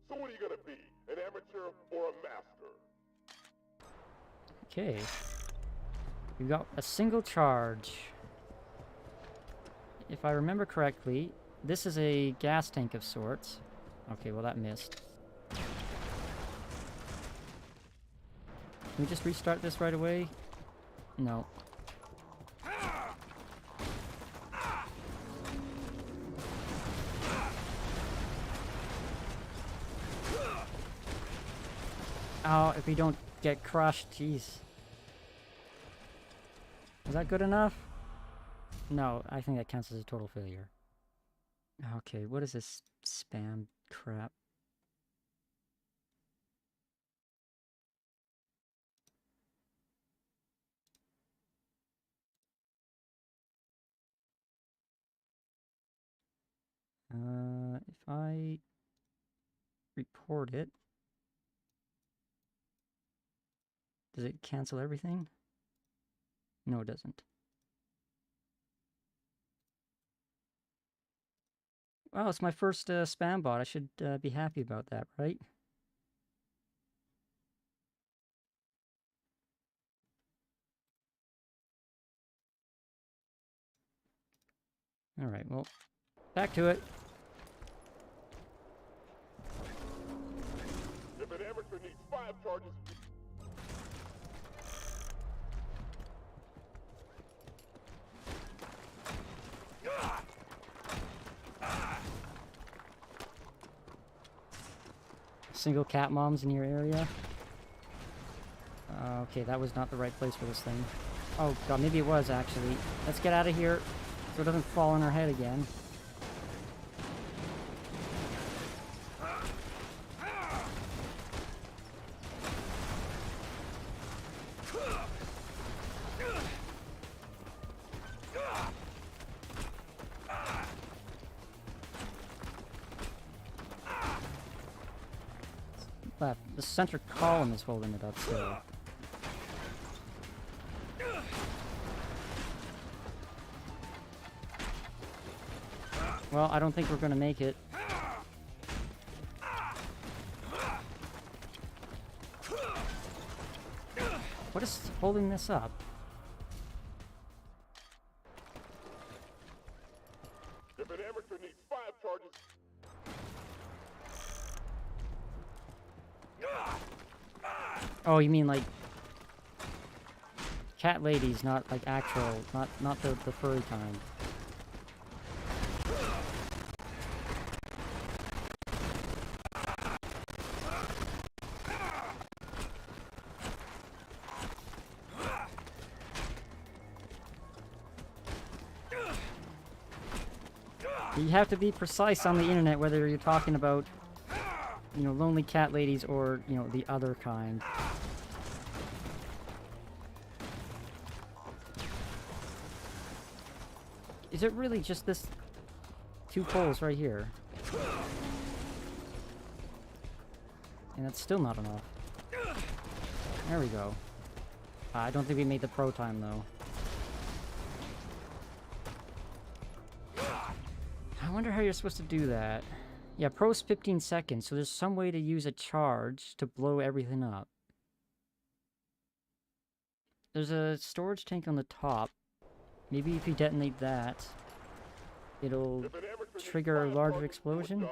So what are you gonna be? An amateur or a master? Okay. We got a single charge. If I remember correctly, this is a gas tank of sorts. Okay, well that missed. Can we just restart this right away? No. Oh, if we don't get crushed, jeez. Is that good enough? No, I think that counts as a total failure. Okay, what is this spam crap? If I report it, does it cancel everything? No, it doesn't. Well, it's my first spam bot. I should be happy about that, right? Alright, well, back to it. If an amateur needs 5 charges... Single cat moms in your area? Okay, that was not the right place for this thing. Oh god, maybe it was actually. Let's get out of here so it doesn't fall on our head again. Left. The center column is holding it up still. Well, I don't think we're gonna make it. What is holding this up? If an amateur needs 5 charges... Oh, you mean like cat ladies, not like actual, not the furry kind. You have to be precise on the internet whether you're talking about, you know, lonely cat ladies or, you know, the other kind. Is it really just this 2 poles right here? And that's still not enough. There we go. I don't think we made the pro time though. How wonder how you're supposed to do that. Yeah, pro's 15 seconds, so there's some way to use a charge to blow everything up. There's a storage tank on the top. Maybe if you detonate that, it'll trigger a larger explosion? No,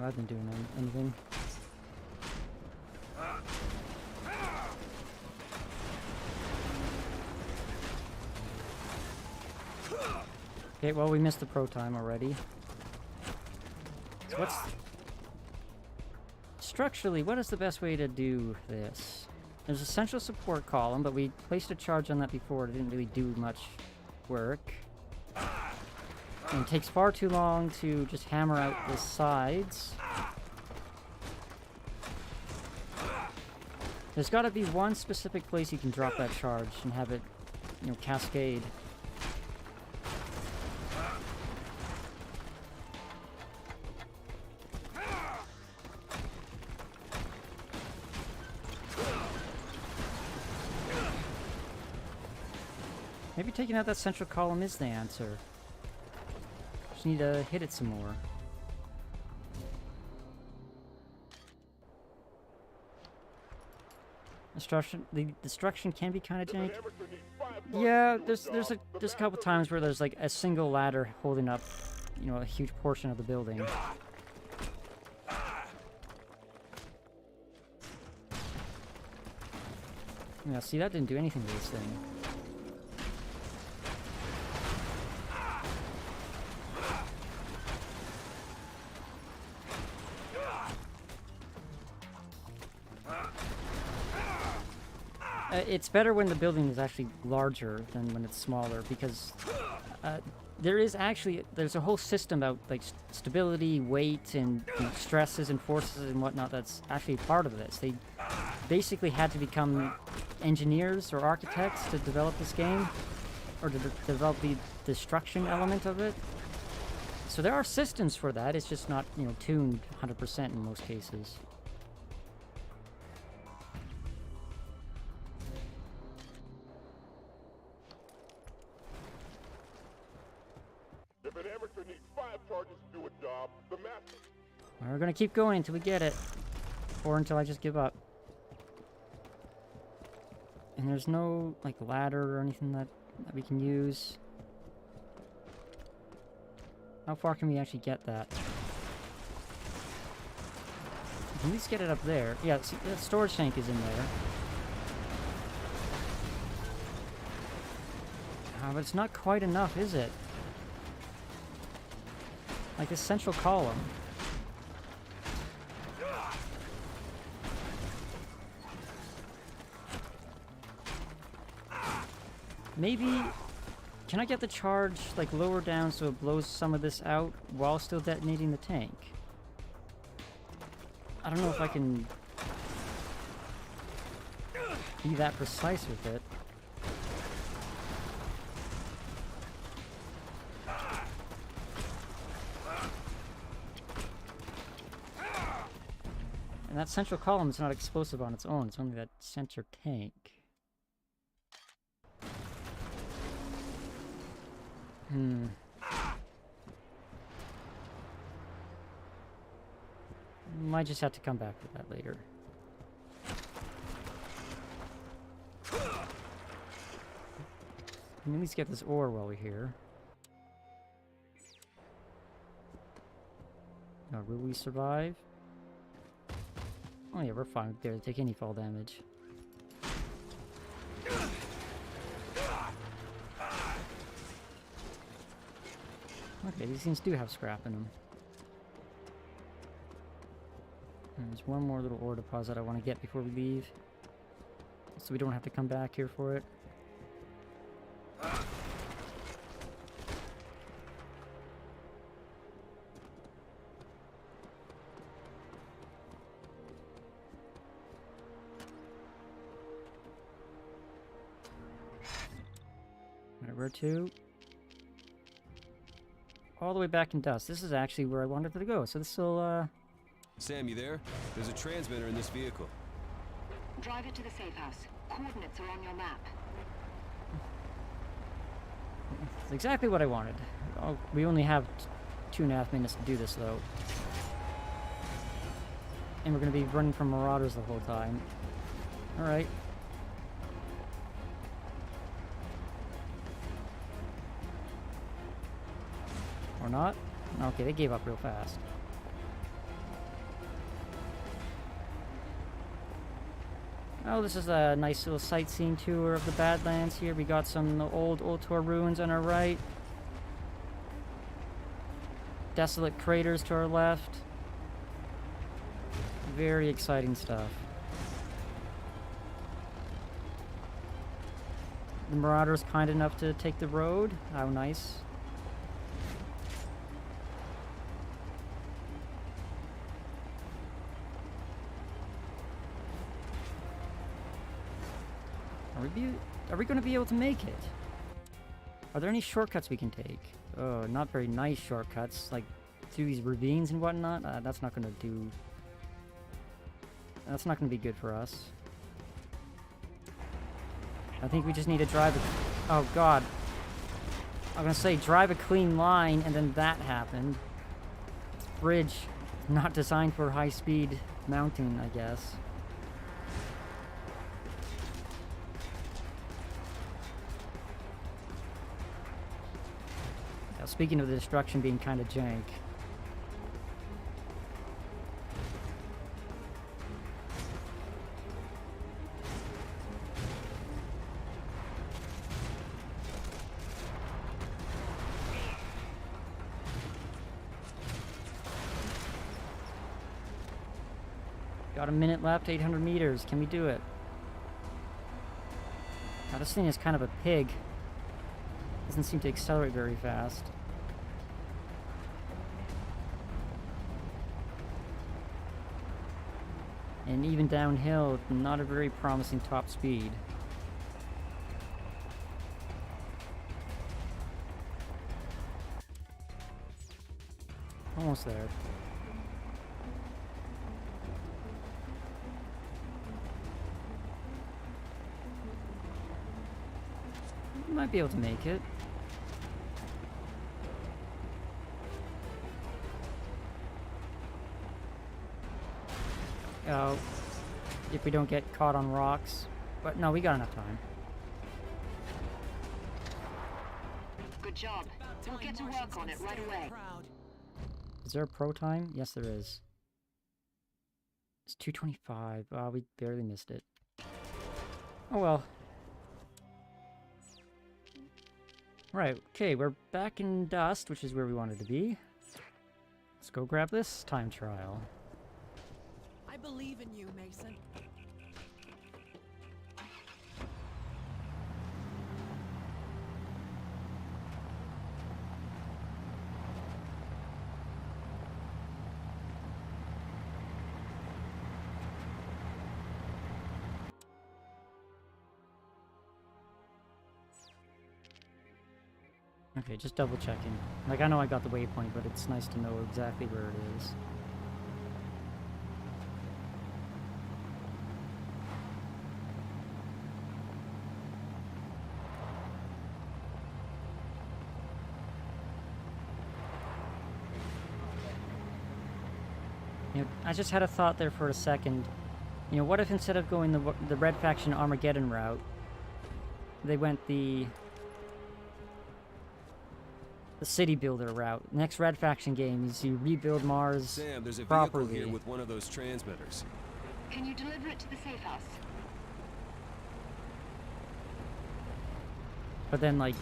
that didn't do anything. Okay, well, we missed the pro time already. So what's... Structurally, what is the best way to do this? There's a central support column, but we placed a charge on that before. It didn't really do much work. And it takes far too long to just hammer out the sides. There's got to be one specific place you can drop that charge and have it, you know, cascade. Maybe taking out that central column is the answer. Just need to hit it some more. The destruction can be kind of janky. Yeah, there's a couple times where there's like a single ladder holding up, you know, a huge portion of the building. Yeah, see, that didn't do anything to this thing. It's better when the building is actually larger than when it's smaller, because there's a whole system about like stability, weight, and stresses and forces and whatnot that's actually part of this. They basically had to become engineers or architects to develop this game, or to develop the destruction element of it. So there are systems for that. It's just not, you know, tuned 100% in most cases. If an amateur needs 5 charges to do a job, the master... We're gonna keep going until we get it. Or until I just give up. And there's no, like, ladder or anything that we can use. How far can we actually get that? We can at least get it up there. Yeah, see, the storage tank is in there. But it's not quite enough, is it? Like this central column. Maybe... Can I get the charge, like, lower down so it blows some of this out while still detonating the tank? I don't know if I can be that precise with it. And that central column is not explosive on its own, it's only that center tank. Might just have to come back to that later. Can at least get this ore while we're here. Now, will we survive? Oh yeah, we're fine. We barely take any fall damage. Okay, these things do have scrap in them. And there's one more little ore deposit I want to get before we leave. So we don't have to come back here for it. Alright, where to? All the way back in dust. This is actually where I wanted to go, so this will, Sam, you there? There's a transmitter in this vehicle. Drive it to the safe house. Coordinates are on your map. That's exactly what I wanted. Oh, we only have 2.5 minutes to do this, though. And we're going to be running from marauders the whole time. Alright. Or not? Okay, they gave up real fast. Oh, this is a nice little sightseeing tour of the Badlands here. We got some old Ultor ruins on our right. Desolate craters to our left. Very exciting stuff. The Marauder's kind enough to take the road. How nice. Are we going to be able to make it? Are there any shortcuts we can take? Oh, not very nice shortcuts, like through these ravines and whatnot. That's not going to do... That's not going to be good for us. I think we just need to drive a... Oh, God. I'm going to say drive a clean line, and then that happened. Bridge, not designed for high-speed mounting, I guess. Now, speaking of the destruction being kind of jank. Got a minute left, 800 meters. Can we do it? Now, this thing is kind of a pig. Doesn't seem to accelerate very fast. And even downhill, not a very promising top speed. Almost there. Might be able to make it. Oh, if we don't get caught on rocks. But no, we got enough time. Good job. We'll get to work on it right away. Is there a pro time? Yes, there is. It's 2:25. Oh, we barely missed it. Oh well. Right, okay, we're back in Dust, which is where we wanted to be. Let's go grab this time trial. I believe in you, Mason. Okay, just double checking. Like, I know I got the waypoint, but it's nice to know exactly where it is. You know, I just had a thought there for a second. You know, what if instead of going the Red Faction Armageddon route, they went the city builder route? Next Red Faction game is you rebuild Mars Sam, there's a properly. vehicle here with one of those transmitters. Can you deliver it to the safe house? But then, like,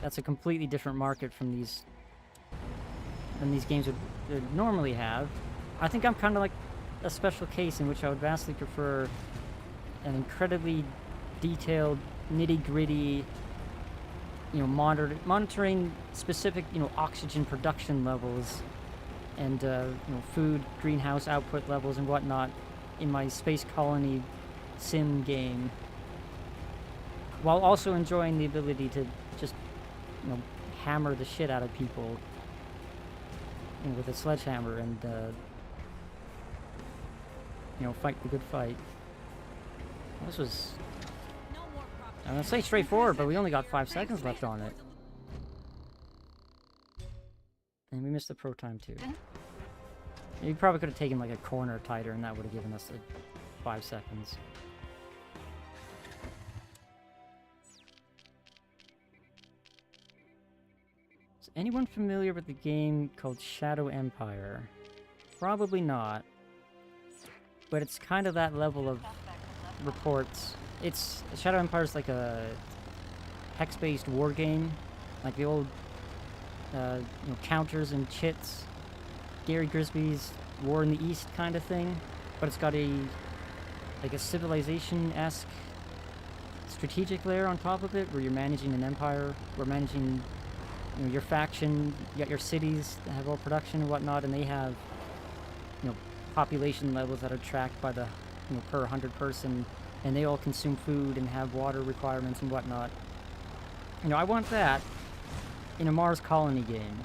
that's a completely different market from these than these games would normally have. I think I'm kind of like a special case in which I would vastly prefer an incredibly detailed, nitty-gritty, you know, monitoring specific, you know, oxygen production levels and, you know, food, greenhouse output levels and whatnot in my space colony sim game, while also enjoying the ability to just, you know, hammer the shit out of people, you know, with a sledgehammer and, you know, fight the good fight. This was... I'm gonna say straightforward, but we only got 5 seconds left on it. And we missed the pro time too. You probably could have taken like a corner tighter and that would have given us 5 seconds. Is anyone familiar with the game called Shadow Empire? Probably not. But it's kind of that level of reports. It's Shadow Empire is like a hex-based war game, like the old counters and chits, Gary Grisby's War in the East kind of thing. But it's got a civilization-esque strategic layer on top of it, where you're managing an empire, we're managing your faction, you got your cities that have all production and whatnot, and they have population levels that are tracked by the per 100 person, and they all consume food and have water requirements and whatnot. I want that in a Mars colony game.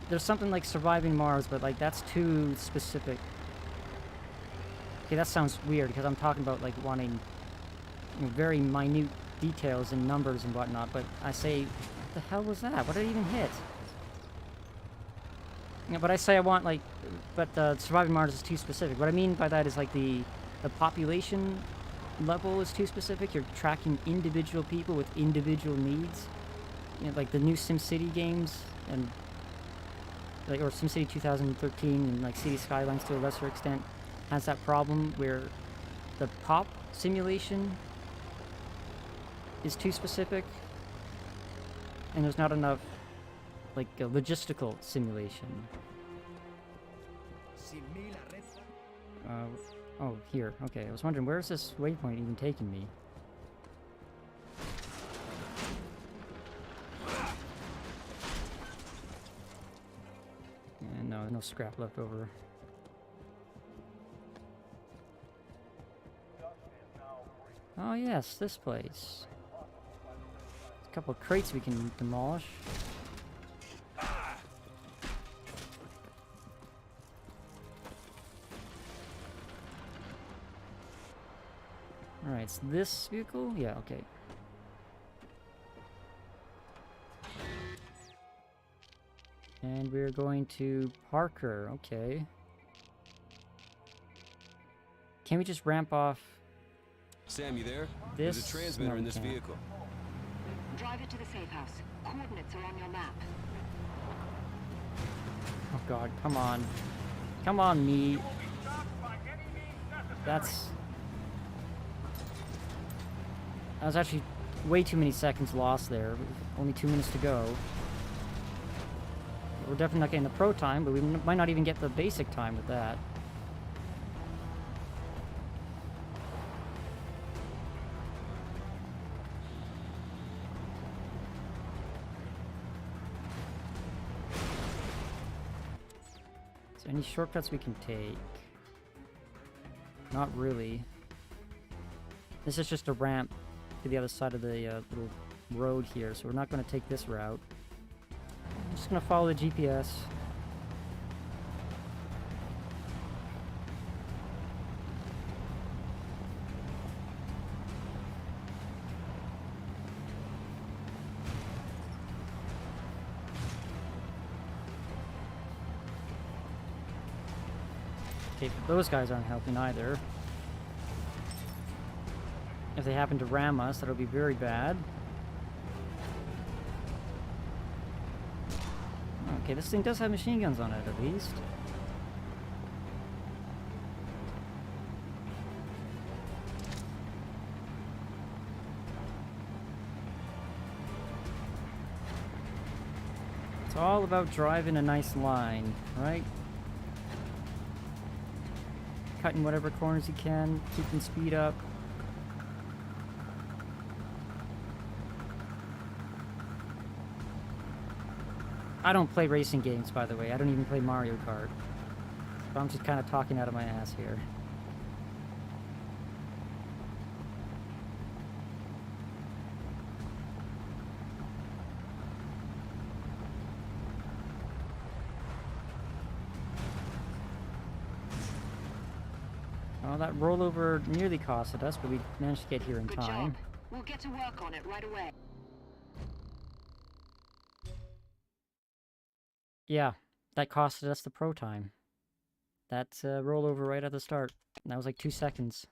There's something like Surviving Mars, but like that's too specific. Okay, that sounds weird because I'm talking about like wanting very minute details and numbers and whatnot, but I say, what the hell was that? What did it even hit? But I say I want like, but Surviving Mars is too specific. What I mean by that is like the population level is too specific. You're tracking individual people with individual needs. Like the new SimCity games and like, or SimCity 2013 and like City Skylines to a lesser extent has that problem where the pop simulation is too specific and there's not enough like a logistical simulation. Oh, here. Okay, I was wondering, where is this waypoint even taking me? And no scrap left over. Oh yes, this place. A couple of crates we can demolish. Alright, it's this vehicle? Yeah, okay. And we're going to Parker, okay. Can we just ramp off? Sam, you there? This? There's a transmitter No, in this can't. vehicle. Drive it to the safe house. Coordinates are on your map. Oh god, come on. Come on, me. That's... That was actually way too many seconds lost there. Only 2 minutes to go. We're definitely not getting the pro time, but we might not even get the basic time with that. Is there any shortcuts we can take? Not really. This is just a ramp to the other side of the little road here, so we're not going to take this route. I'm just going to follow the GPS. Okay, but those guys aren't helping either. If they happen to ram us, that'll be very bad. Okay, this thing does have machine guns on it, at least. It's all about driving a nice line, right? Cutting whatever corners you can, keeping speed up. I don't play racing games, by the way. I don't even play Mario Kart. So I'm just kind of talking out of my ass here. Well, that rollover nearly costed us, but we managed to get here in Good time. job. We'll get to work on it right away. Yeah, that costed us the pro time. That's rollover right at the start. That was like 2 seconds.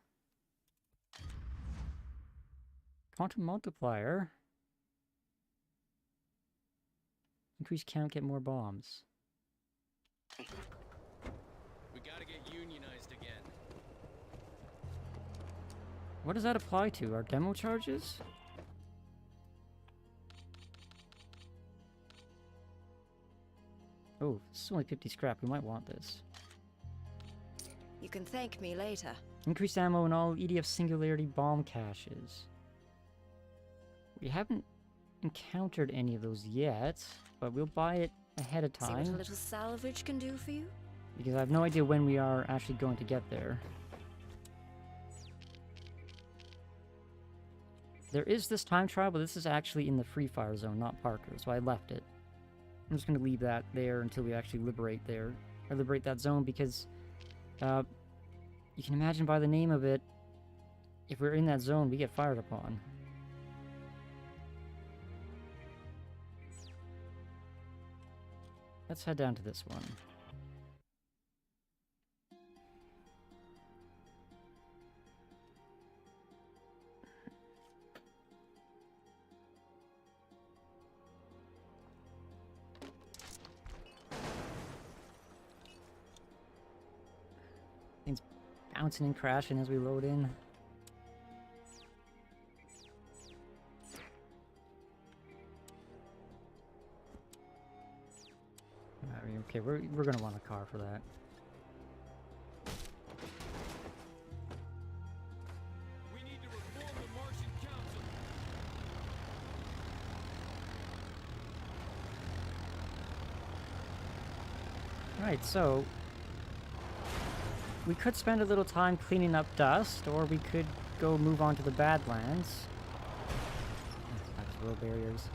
Quantum multiplier. Increase count, get more bombs. We gotta get unionized again. What does that apply to? Our demo charges? Oh, this is only 50 scrap. We might want this. You can thank me later. Increased ammo in all EDF Singularity bomb caches. We haven't encountered any of those yet, but we'll buy it ahead of See what a time. little salvage can do for you? Because I have no idea when we are actually going to get there. There is this time trial, but this is actually in the Free Fire zone, not Parker, so I left it. I'm just going to leave that there until we actually liberate that zone, because you can imagine by the name of it, if we're in that zone, we get fired upon. Let's head down to this one. Things bouncing and crashing as we load in. Okay, we're gonna want a car for that. We need to reform the Martian Council. Alright, so we could spend a little time cleaning up dust, or we could go move on to the Badlands. That's road barriers.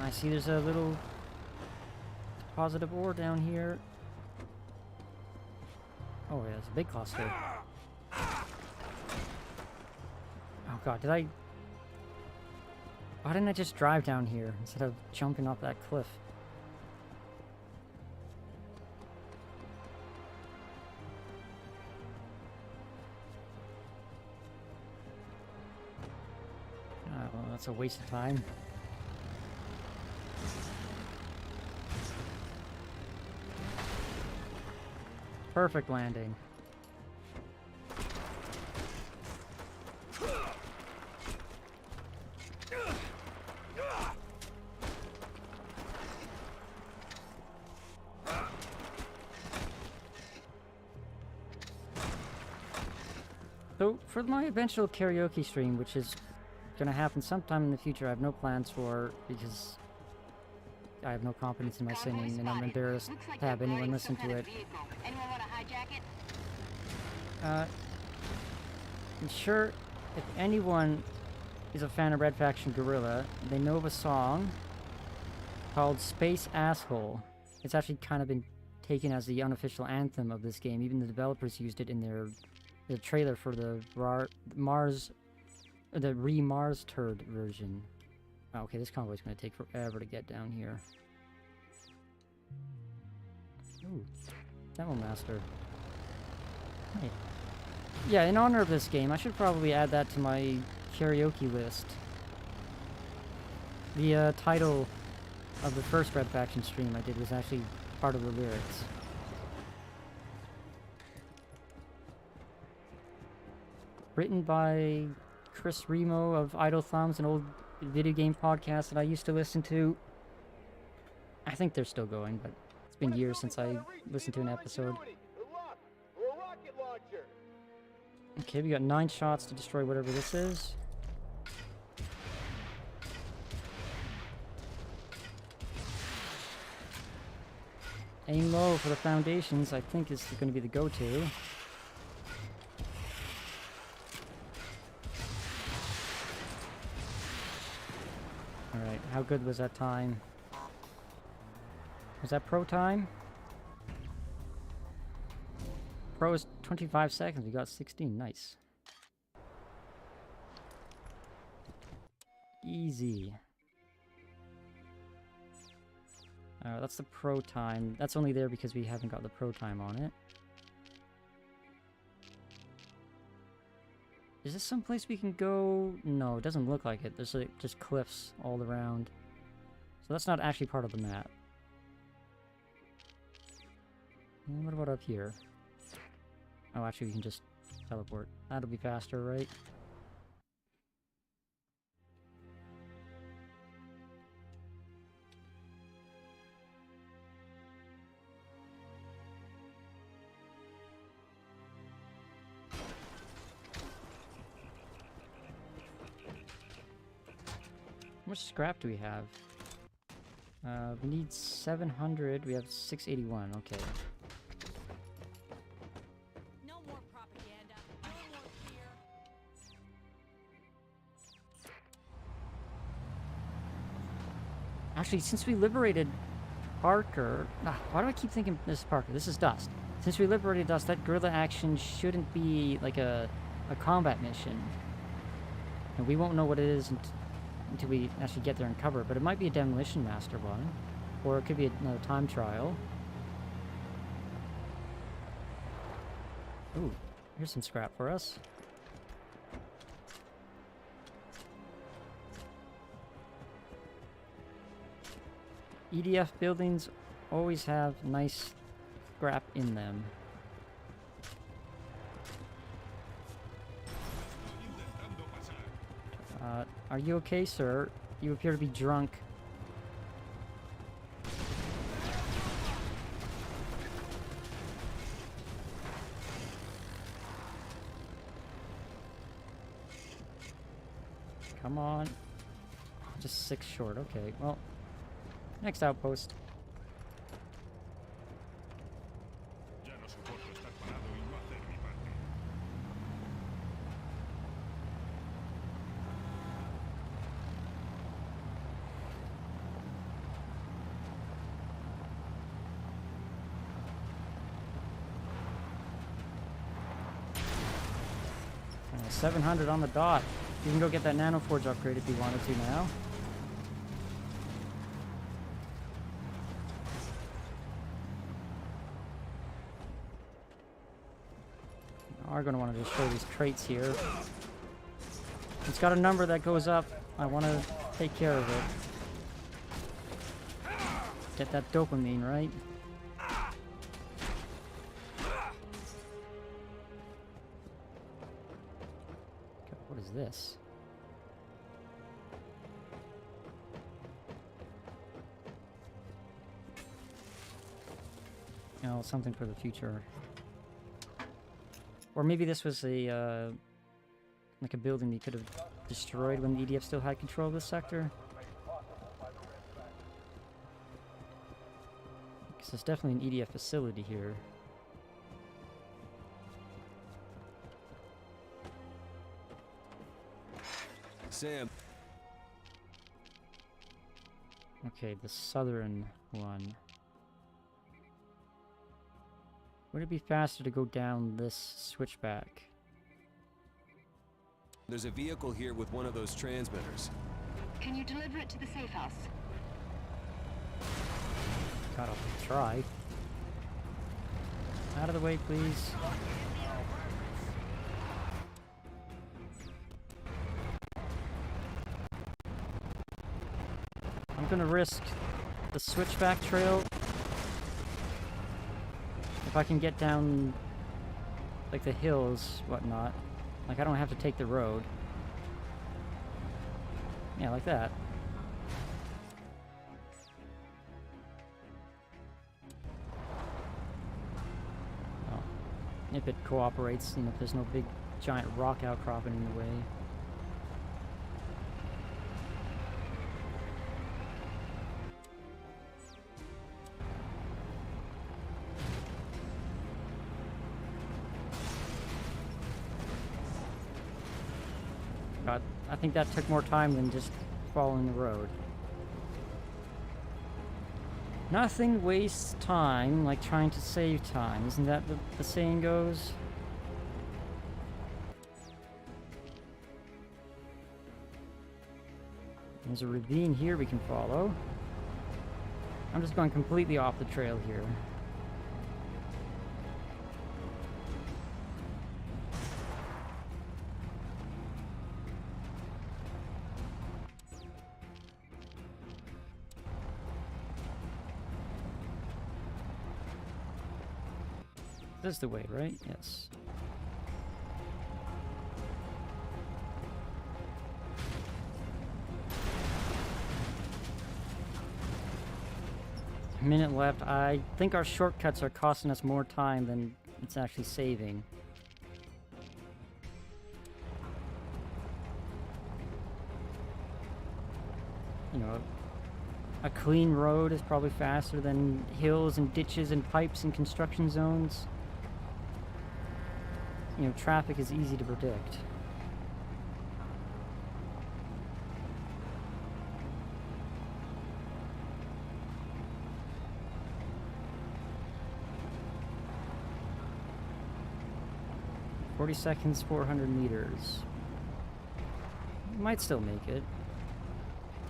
I see there's a little deposit of ore down here. Oh yeah, it's a big cluster. Oh god, why didn't I just drive down here instead of jumping off that cliff? Oh, well, that's a waste of time. Perfect landing. So, for my eventual karaoke stream, which is gonna happen sometime in the future, I have no plans for, because I have no confidence in my singing, and I'm embarrassed to have anyone listen to it. Anyone want to hijack it? I'm sure if anyone is a fan of Red Faction Guerrilla, they know of a song called Space Asshole. It's actually kind of been taken as the unofficial anthem of this game. Even the developers used it in the trailer for the Mars Turd version. Oh, okay, this convoy's gonna take forever to get down here. Ooh, Demo Master. Hey. Yeah, in honor of this game, I should probably add that to my karaoke list. The title of the first Red Faction stream I did was actually part of the lyrics. Written by Chris Remo of Idle Thumbs, an old video game podcast that I used to listen to. I think they're still going, but it's been years since I listened to an episode. Okay, we got 9 shots to destroy whatever this is. Aim low for the foundations, I think is going to be the go-to. Alright, how good was that time? Was that pro time? Pro is 25 seconds. We got 16. Nice. Easy. That's the pro time. That's only there because we haven't got the pro time on it. Is this someplace we can go? No, it doesn't look like it. There's like just cliffs all around. So that's not actually part of the map. And what about up here? Oh, actually we can just teleport. That'll be faster, right? How much scrap do we have? We need 700. We have 681. Okay. No more propaganda. No more fear. Actually, since we liberated Parker... why do I keep thinking this is Parker? This is Dust. Since we liberated Dust, that guerrilla action shouldn't be like a combat mission. And we won't know what it is until we actually get there and cover it. But it might be a Demolition Master one. Or it could be another time trial. Ooh, here's some scrap for us. EDF buildings always have nice scrap in them. Are you okay, sir? You appear to be drunk. Come on. Just 6 short. Okay, well. Next outpost. And 700 on the dot. You can go get that nanoforge upgrade if you wanted to now. Are going to want to just show these traits here. It's got a number that goes up. I want to take care of it. Get that dopamine, right? God, what is this? Oh, something for the future. Or maybe this was a, like a building you could have destroyed when the EDF still had control of this sector. Because there's definitely an EDF facility here. Sam. Okay, the southern one. Would it be faster to go down this switchback? There's a vehicle here with one of those transmitters. Can you deliver it to the safe house? God, I'll try. Out of the way, please. I'm gonna risk the switchback trail. If I can get down, like, the hills, whatnot. Like, I don't have to take the road. Yeah, like that. Oh. If it cooperates, you know, if there's no big, giant rock outcropping in the way. God, I think that took more time than just following the road. Nothing wastes time like trying to save time. Isn't that the saying goes? There's a ravine here we can follow. I'm just going completely off the trail here. This is the way, right? Yes. A minute left. I think our shortcuts are costing us more time than it's actually saving. You know, a clean road is probably faster than hills and ditches and pipes and construction zones. You know, traffic is easy to predict. "40 seconds, 400 meters. Might still make it,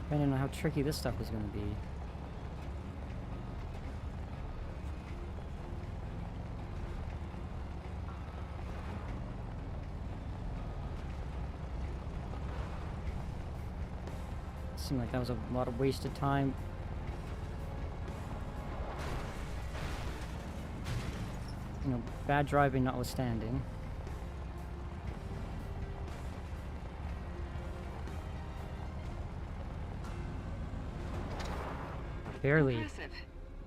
depending on how tricky this stuff is going to be. Seemed like that was a lot of wasted time. You know, bad driving notwithstanding. Barely. Impressive.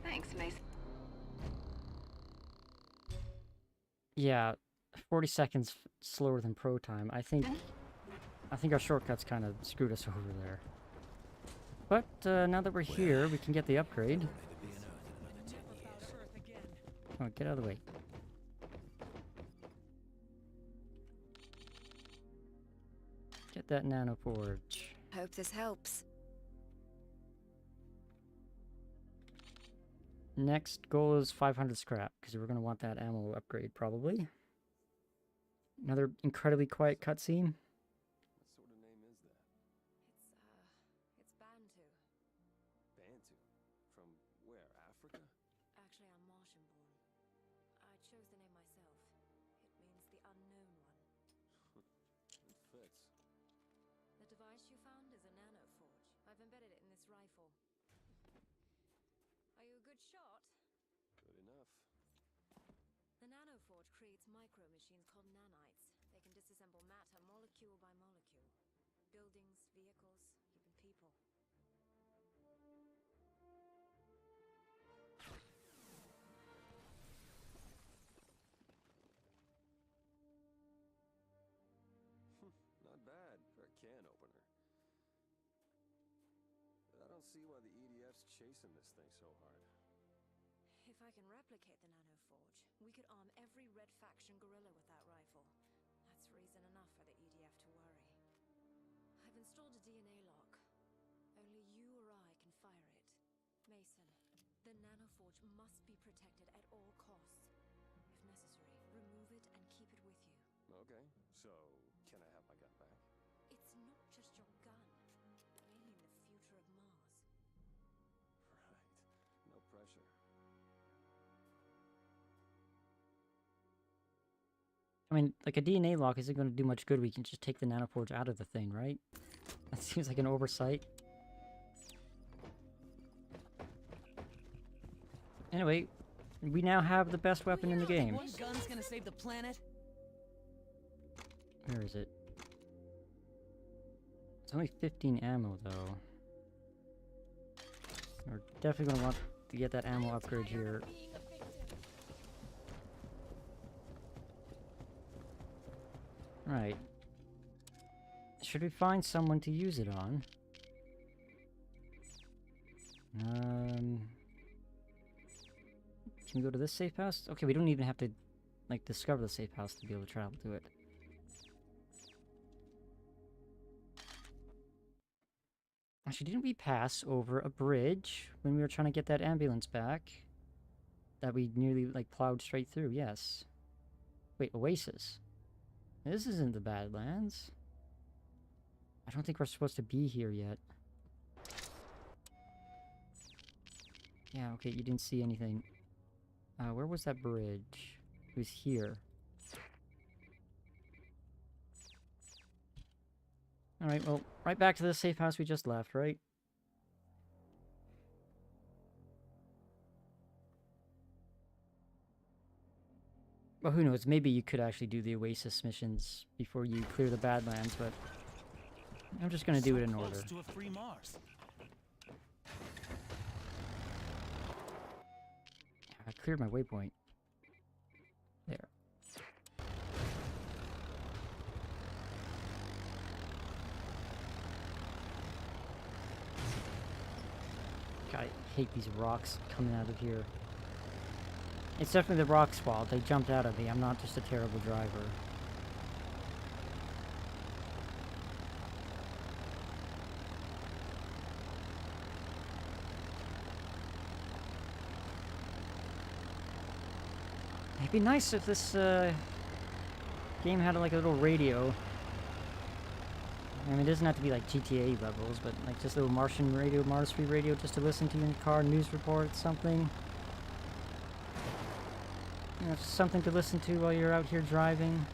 Thanks, Mason. Yeah, 40 seconds slower than pro time. I think our shortcuts kind of screwed us over there. But now that we're here, we can get the upgrade. Oh, get out of the way. Get that nano forge. Hope this helps. Next goal is 500 scrap, because we're going to want that ammo upgrade, probably. Another incredibly quiet cutscene. What sort of name is that? It's Bantu. Bantu? From where? Africa? Actually, I'm Martian-born. I chose the name myself. It means the unknown one. It fits. The device you found is a nano forge. I've embedded it in this rifle. Are you a good shot? Good enough. The nanoforge creates micro-machines called nanites. They can disassemble matter molecule by molecule. Buildings, vehicles, even people. Not bad for a can opener. But I don't see why the EDF's chasing this thing so hard. If I can replicate the nanoforge, we could arm every Red Faction guerrilla with that rifle. That's reason enough for the EDF to worry. I've installed a DNA lock. Only you or I can fire it. Mason, the nanoforge must be protected at all costs. If necessary, remove it and keep it with you. Okay, so can I have my gun back? It's not just your gun. I mean the future of Mars. Right. No pressure. I mean, like, a DNA lock isn't going to do much good. We can just take the nanoforge out of the thing, right? That seems like an oversight. Anyway, we now have the best weapon in the game. One gun's gonna save the planet. Where is it? It's only 15 ammo, though. We're definitely going to want to get that ammo upgrade here. Right. Should we find someone to use it on? Can we go to this safe house? Okay, we don't even have to, like, discover the safe house to be able to travel to it. Actually, didn't we pass over a bridge when we were trying to get that ambulance back? That we nearly, like, plowed straight through, yes. Wait, Oasis. This isn't the Badlands. I don't think we're supposed to be here yet. Yeah, okay, you didn't see anything. Where was that bridge? It was here. Alright, well, right back to the safe house we just left, right? Well, who knows? Maybe you could actually do the Oasis missions before you clear the Badlands, but I'm just gonna do it in order. To a free Mars. I cleared my waypoint. There. God, I hate these rocks coming out of here. It's definitely the rock's fault. They jumped out of me. I'm not just a terrible driver. It'd be nice if this game had like a little radio. I mean, it doesn't have to be like GTA levels, but like just a little Martian radio, Mars-free radio, just to listen to in your car, news reports, something. You know, just something to listen to while you're out here driving.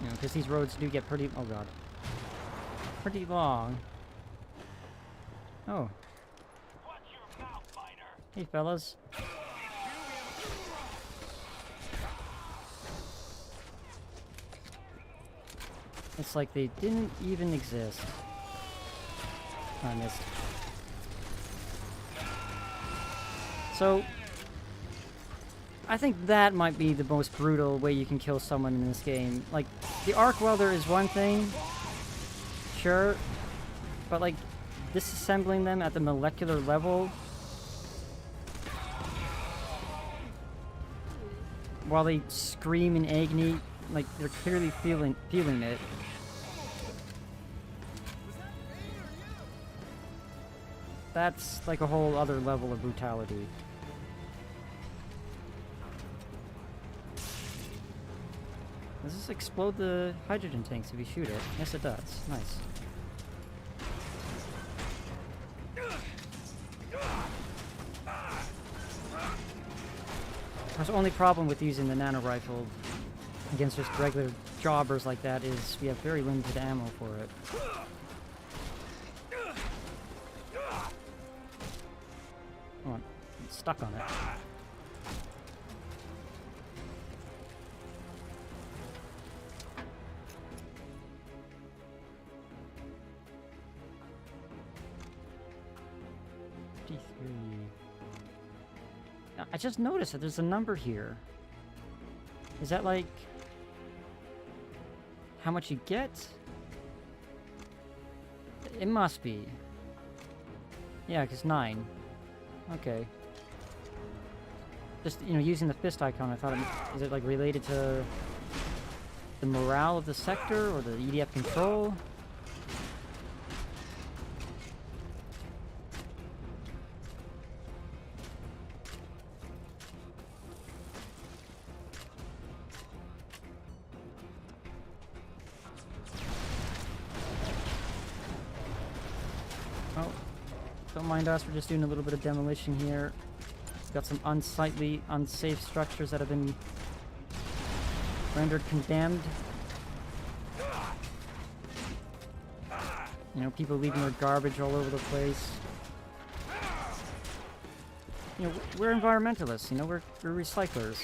You know, because these roads do get pretty, oh god, pretty long. Oh. Hey, fellas. It's like they didn't even exist. I missed. So, I think that might be the most brutal way you can kill someone in this game. Like, the arc welder is one thing, sure, but like, disassembling them at the molecular level while they scream in agony, like they're clearly feeling it. That's like a whole other level of brutality. Does this explode the hydrogen tanks if you shoot it? Yes, it does. Nice. The only problem with using the nano rifle against just regular jobbers like that is we have very limited ammo for it. Come on, I'm stuck on it. I just noticed that there's a number here. Is that like how much you get? It must be. Yeah, because 9. Okay. Just, you know, using the fist icon, I thought, is it like related to the morale of the sector or the EDF control? Oh, don't mind us, we're just doing a little bit of demolition here. Got some unsightly, unsafe structures that have been rendered condemned. You know, people leaving their garbage all over the place. You know, we're environmentalists, you know, we're recyclers.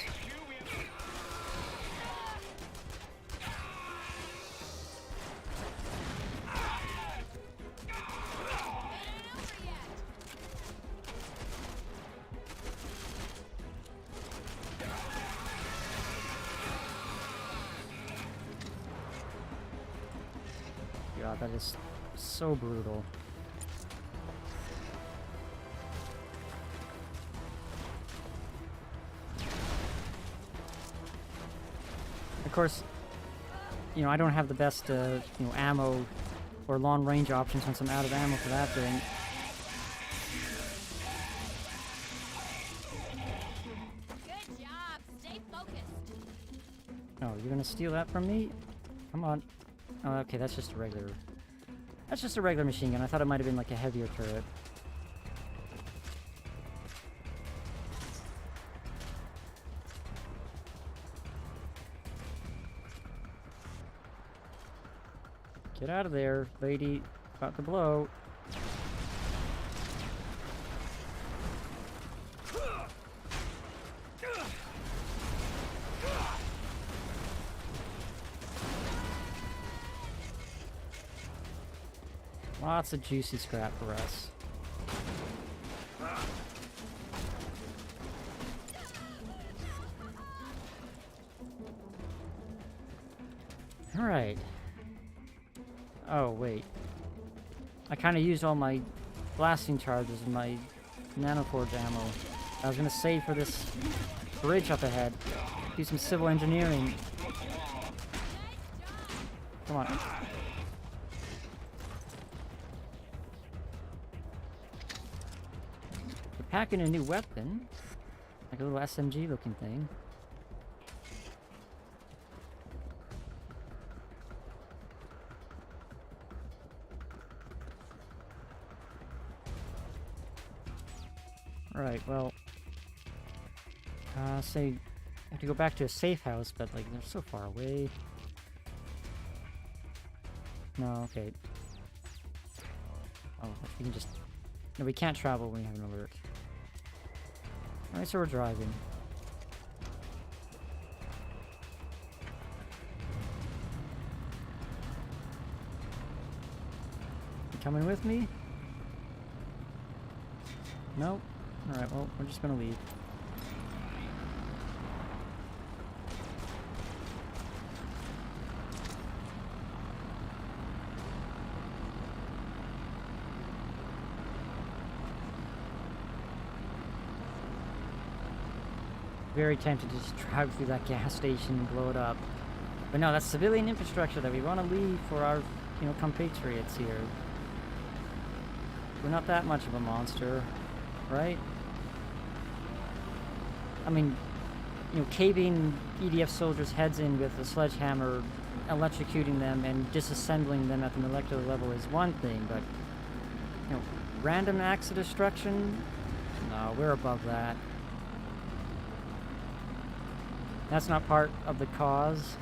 God, that is so brutal. Of course, you know, I don't have the best, you know, ammo or long range options once I'm out of ammo for that thing. Good job. Stay focused. Oh, you're gonna steal that from me? Come on. Oh, okay, that's just a regular... That's just a regular machine gun. I thought it might have been like a heavier turret. Get out of there, lady. About to blow. Lots of juicy scrap for us. Alright. Oh, wait. I kind of used all my blasting charges and my nanoforge ammo. I was gonna save for this bridge up ahead. Do some civil engineering. Come on. We're packing a new weapon. Like a little SMG looking thing. Right, well, say, I have to go back to a safe house, but, like, they're so far away. No, okay. Oh, we can just... No, we can't travel when we have an alert. Alright, so we're driving. You coming with me? Nope. Alright, well, we're just gonna leave. Very tempted to just drive through that gas station and blow it up. But no, that's civilian infrastructure that we want to leave for our, you know, compatriots here. We're not that much of a monster, right? I mean, you know, caving EDF soldiers' heads in with a sledgehammer, electrocuting them and disassembling them at the molecular level is one thing, but, you know, random acts of destruction? No, we're above that. That's not part of the cause.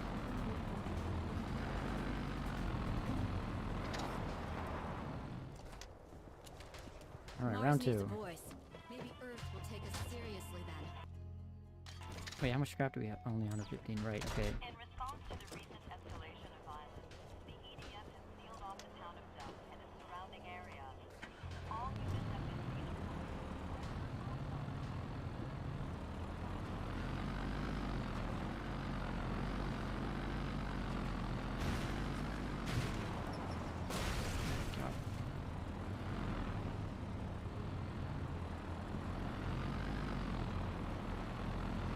Alright, round two. Maybe Earth will take us seriously then. Wait, how much scrap do we have? Only 115, right, okay. In response to the recent escalation of violence, the EDF has sealed off the town of Duck and its surrounding area. All units have been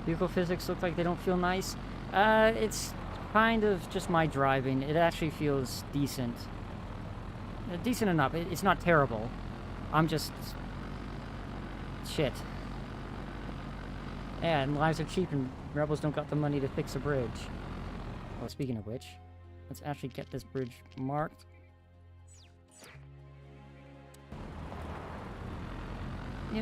Vehicle physics look like they don't feel nice. It's kind of just my driving. It actually feels decent. Decent enough. It's not terrible. I'm just... shit. Yeah, and lives are cheap and rebels don't got the money to fix a bridge. Well, speaking of which, let's actually get this bridge marked.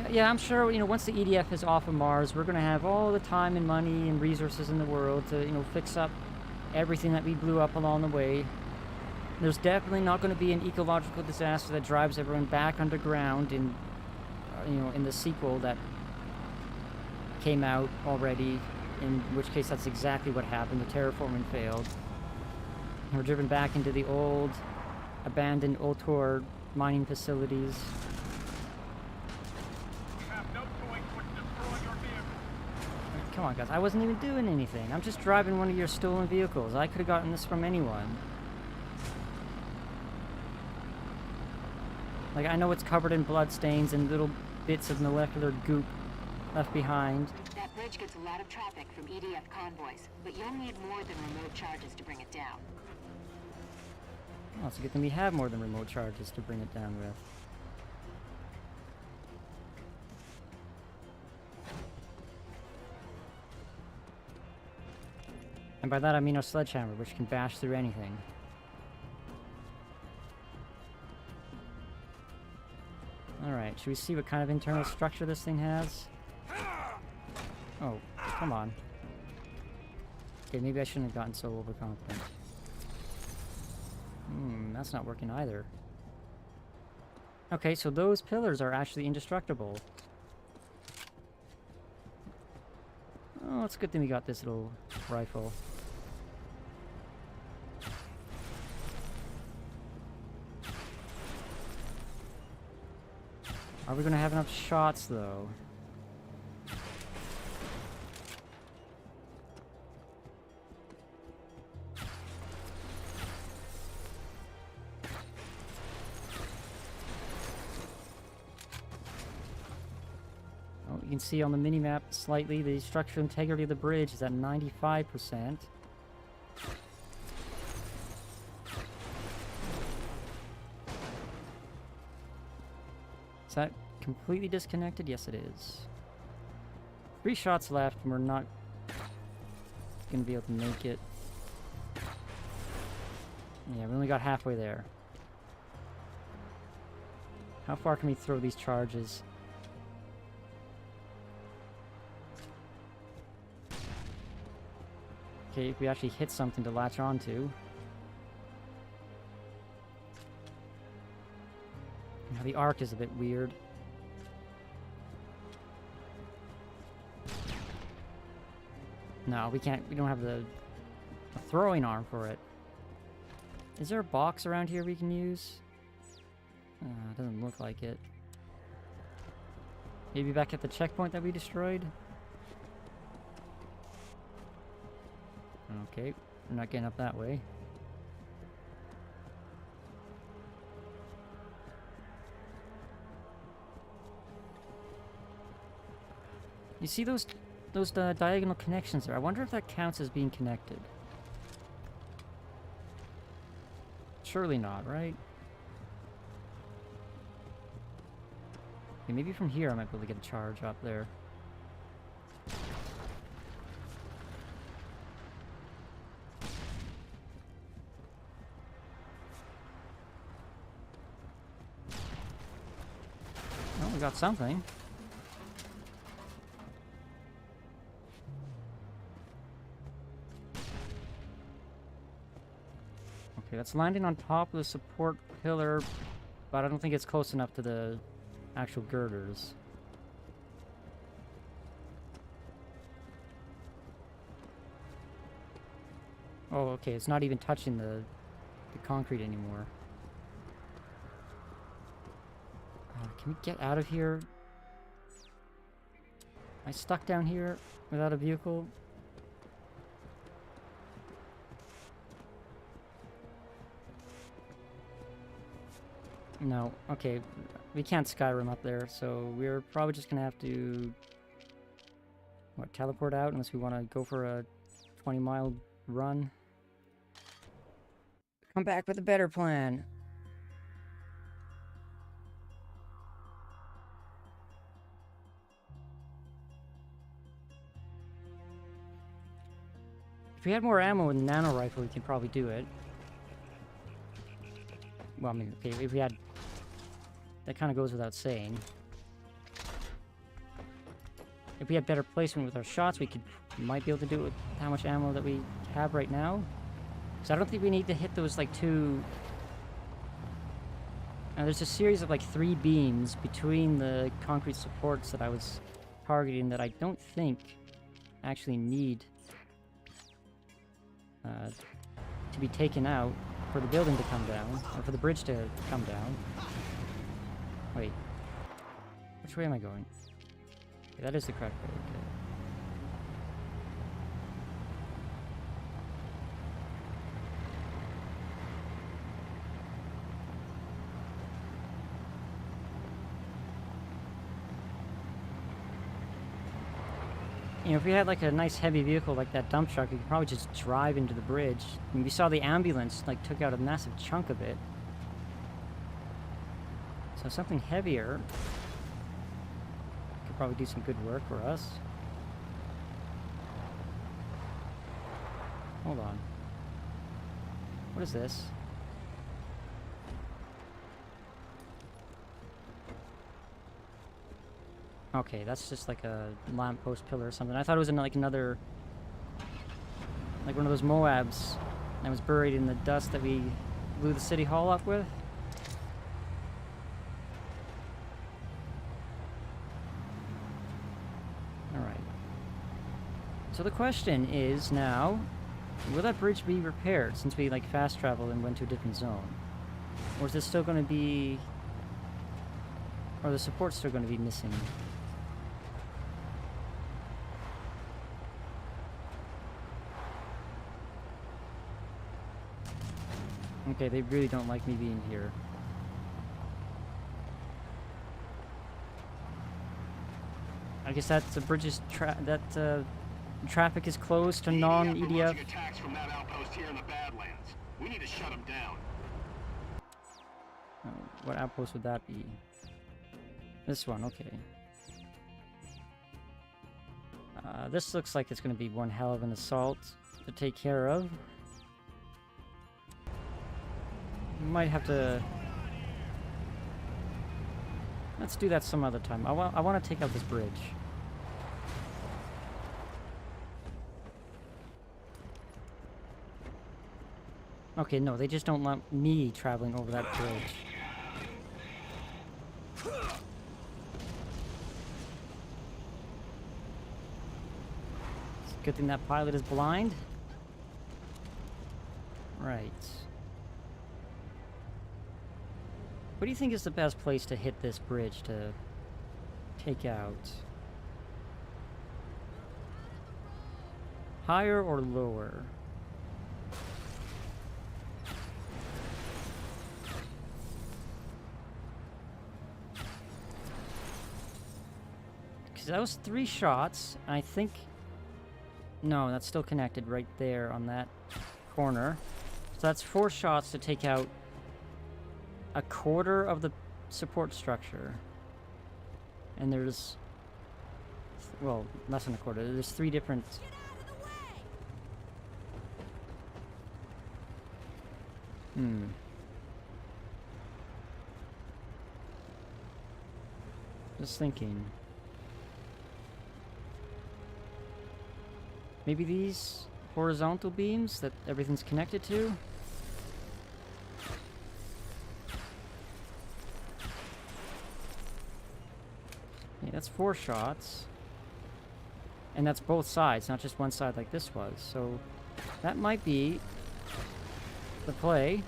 Yeah, I'm sure, you know, once the EDF is off of Mars, we're going to have all the time and money and resources in the world to, you know, fix up everything that we blew up along the way. There's definitely not going to be an ecological disaster that drives everyone back underground in, you know, in the sequel that came out already, in which case that's exactly what happened. The terraforming failed. And we're driven back into the old, abandoned Ultor mining facilities. Come on, guys. I wasn't even doing anything. I'm just driving one of your stolen vehicles. I could have gotten this from anyone. Like, I know it's covered in bloodstains and little bits of molecular goop left behind. That bridge gets a lot of traffic from EDF convoys, but you'll need more than remote charges to bring it down. Oh, it's a good thing we have more than remote charges to bring it down with. And by that I mean our sledgehammer, which can bash through anything. Alright, should we see what kind of internal structure this thing has? Oh, come on. Okay, maybe I shouldn't have gotten so overconfident. That's not working either. Okay, so those pillars are actually indestructible. Oh, it's a good thing we got this little rifle. Are we gonna have enough shots, though? Oh, you can see on the mini-map slightly the structural integrity of the bridge is at 95%. Is that completely disconnected? Yes, it is. 3 shots left, and we're not gonna be able to make it. Yeah, we only got halfway there. How far can we throw these charges? Okay, if we actually hit something to latch onto. Now the arc is a bit weird. No, we can't. We don't have a throwing arm for it. Is there a box around here we can use? It doesn't look like it. Maybe back at the checkpoint that we destroyed? Okay, we're not getting up that way. You see those diagonal connections there? I wonder if that counts as being connected. Surely not, right? Okay, maybe from here I might be able to get a charge up there. Oh, we got something. Okay, that's landing on top of the support pillar, but I don't think it's close enough to the actual girders. Oh, okay, it's not even touching the concrete anymore. Can we get out of here? Am I stuck down here without a vehicle? No. Okay. We can't Skyrim up there, so we're probably just gonna have to... What, teleport out unless we want to go for a 20-mile run? Come back with a better plan. If we had more ammo with a nano rifle, we could probably do it. Well, I mean, okay, if we had... That kind of goes without saying. If we had better placement with our shots, we might be able to do it with how much ammo that we have right now. Because I don't think we need to hit those, like, 2... Now, there's a series of, like, 3 beams between the concrete supports that I was targeting that I don't think actually need to be taken out for the building to come down, or for the bridge to come down. Wait. Which way am I going? Okay, that is the correct way, okay. You know, if we had like a nice heavy vehicle like that dump truck, we could probably just drive into the bridge. And we saw the ambulance like took out a massive chunk of it. So something heavier could probably do some good work for us. Hold on. What is this? Okay, that's just like a lamppost pillar or something. I thought it was in like another... like one of those Moabs that was buried in the dust that we blew the city hall up with. Alright. So the question is now, will that bridge be repaired since we like fast traveled and went to a different zone? Or is it still going to be... or the support's still going to be missing? Okay, they really don't like me being here. I guess that's the bridge's traffic is closed to non-EDF. Attacks from that outpost here in the Badlands. We need to shut them down. Oh, what outpost would that be? This one, okay. This looks like it's going to be one hell of an assault to take care of. Might have to... let's do that some other time. I want to take out this bridge. Okay, no, they just don't want me traveling over that bridge. It's a good thing that pilot is blind. Right. What do you think is the best place to hit this bridge to take out? Higher or lower? Because that was 3 shots. I think... no, that's still connected right there on that corner. So that's 4 shots to take out a quarter of the support structure. And there's... well, less than a quarter. There's 3 different... Just thinking. Maybe these horizontal beams that everything's connected to? Yeah, that's 4 shots. And that's both sides, not just one side like this was. So that might be the play.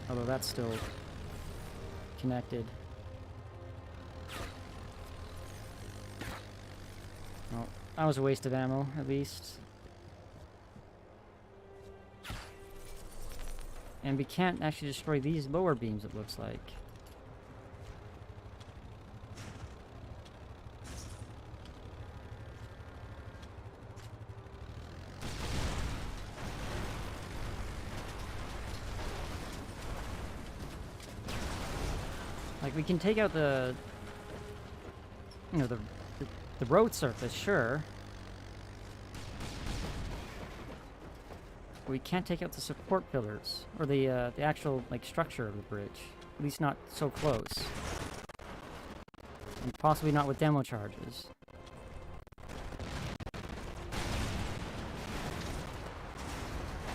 Although that's still connected. Well, that was a waste of ammo, at least. And we can't actually destroy these lower beams, it looks like. Like, we can take out the... you know, the road surface, sure. But we can't take out the support pillars, or the actual, like, structure of the bridge. At least not so close. And possibly not with demo charges.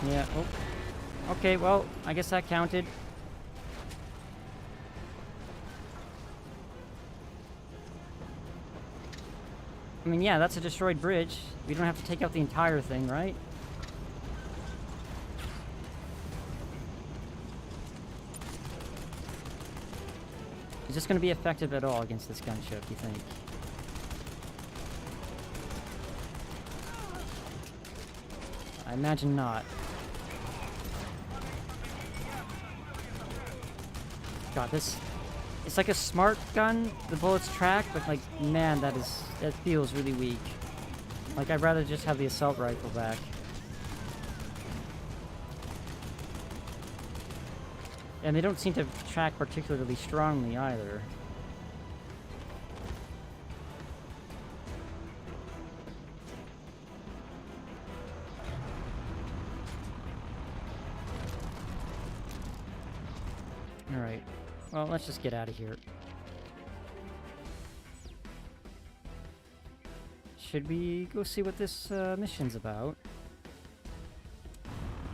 Yeah, oh. Okay, well, I guess that counted. I mean, yeah, that's a destroyed bridge. We don't have to take out the entire thing, right? Is this going to be effective at all against this gunship, you think? I imagine not. God, this It's like a smart gun. The bullets track, but like, man, that feels really weak. Like, I'd rather just have the assault rifle back. And they don't seem to track particularly strongly either. Alright. Well, let's just get out of here. Should we go see what this mission's about?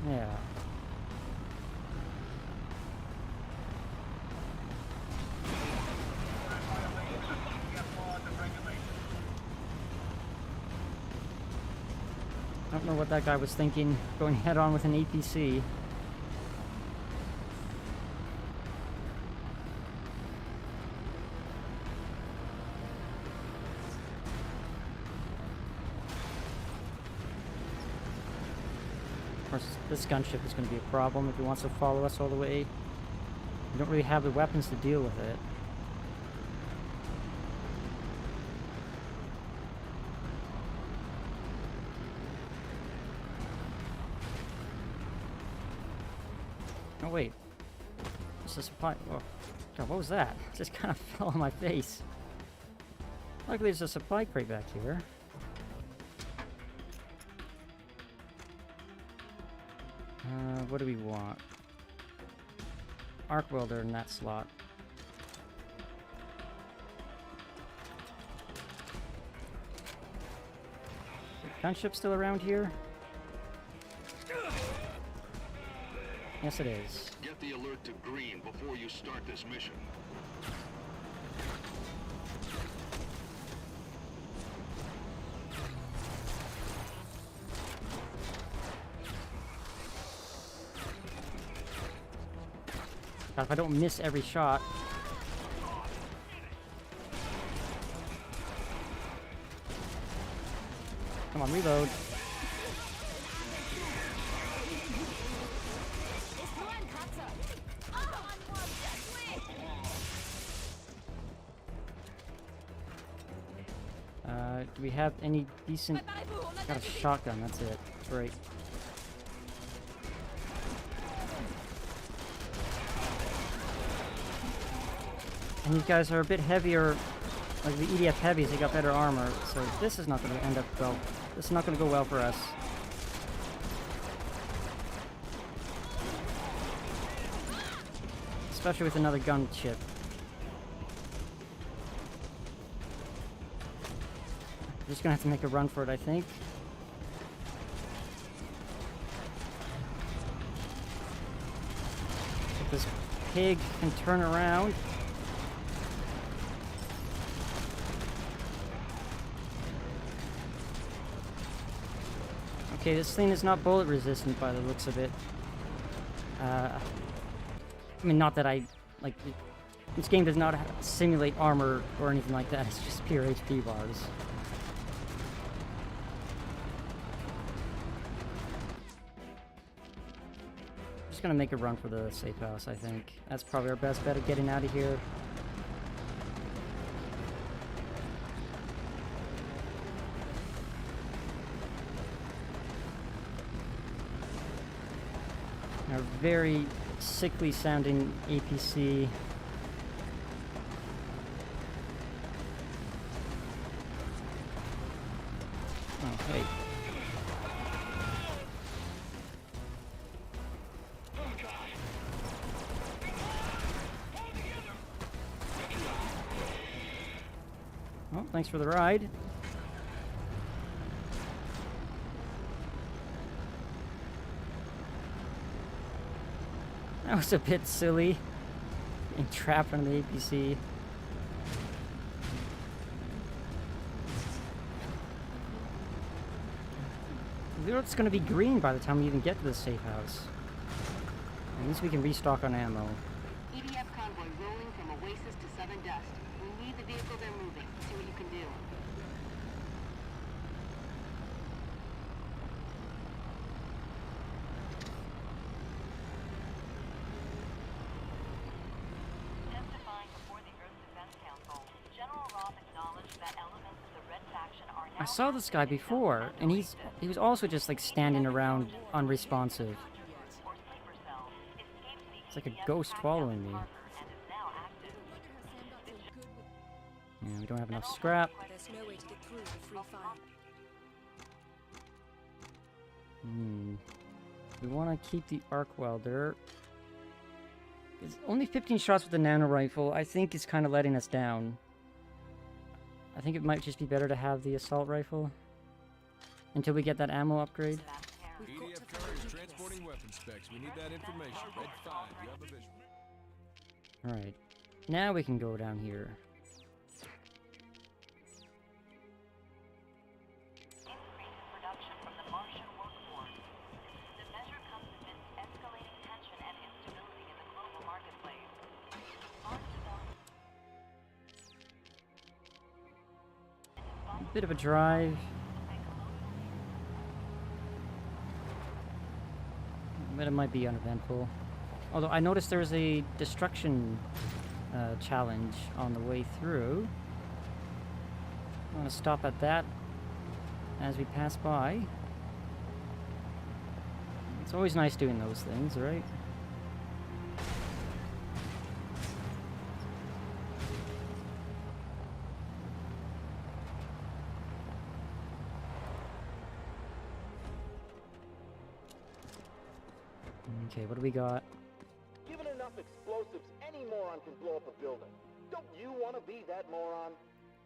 Yeah. I don't know what that guy was thinking, going head-on with an APC. Of course, this gunship is going to be a problem if he wants to follow us all the way. We don't really have the weapons to deal with it. Oh wait, it's a supply. Oh, God, what was that? It just kind of fell on my face. Luckily, there's a supply crate back here. What do we want? Arc welder in that slot. Gunship still around here? Yes, it is. Get the alert to green before you start this mission. God, if I don't miss every shot. Come on, reload. Do we have any decent... Got a shotgun, that's it. Great. And these guys are a bit heavier, like the EDF heavies, they got better armor, so this is not going to end up well. This is not going to go well for us. Especially with another gunship. We're just going to have to make a run for it, I think. If this pig can turn around. Okay, this thing is not bullet resistant by the looks of it. I mean, not that I, like, this game does not simulate armor or anything like that, it's just pure HP bars. I'm just gonna make a run for the safe house, I think. That's probably our best bet of getting out of here. Our very sickly sounding APC. Oh, hey. Well, thanks for the ride. That was a bit silly. Being trapped on the APC. It's going to be green by the time we even get to the safe house. At least we can restock on ammo. EDF convoy rolling from Oasis to Southern Dust. We need the vehicle they're moving. See what you can do. Testifying before saw this guy before, and he was also just like standing around unresponsive. It's like a ghost following me. Yeah, we don't have enough scrap. There's no way to get through the free fire. We want to keep the arc welder. It's only 15 shots with the nano rifle. I think it's kind of letting us down. I think it might just be better to have the assault rifle until we get that ammo upgrade. EDF carrier is transporting weapon specs. We need that information. Red 5, you have a visual. Alright. Now we can go down here. Bit of a drive. But it might be uneventful. Although I noticed there was a destruction challenge on the way through. I want to stop at that as we pass by. It's always nice doing those things, right? Okay, what do we got? Given enough explosives, any moron can blow up a building. Don't you want to be that moron?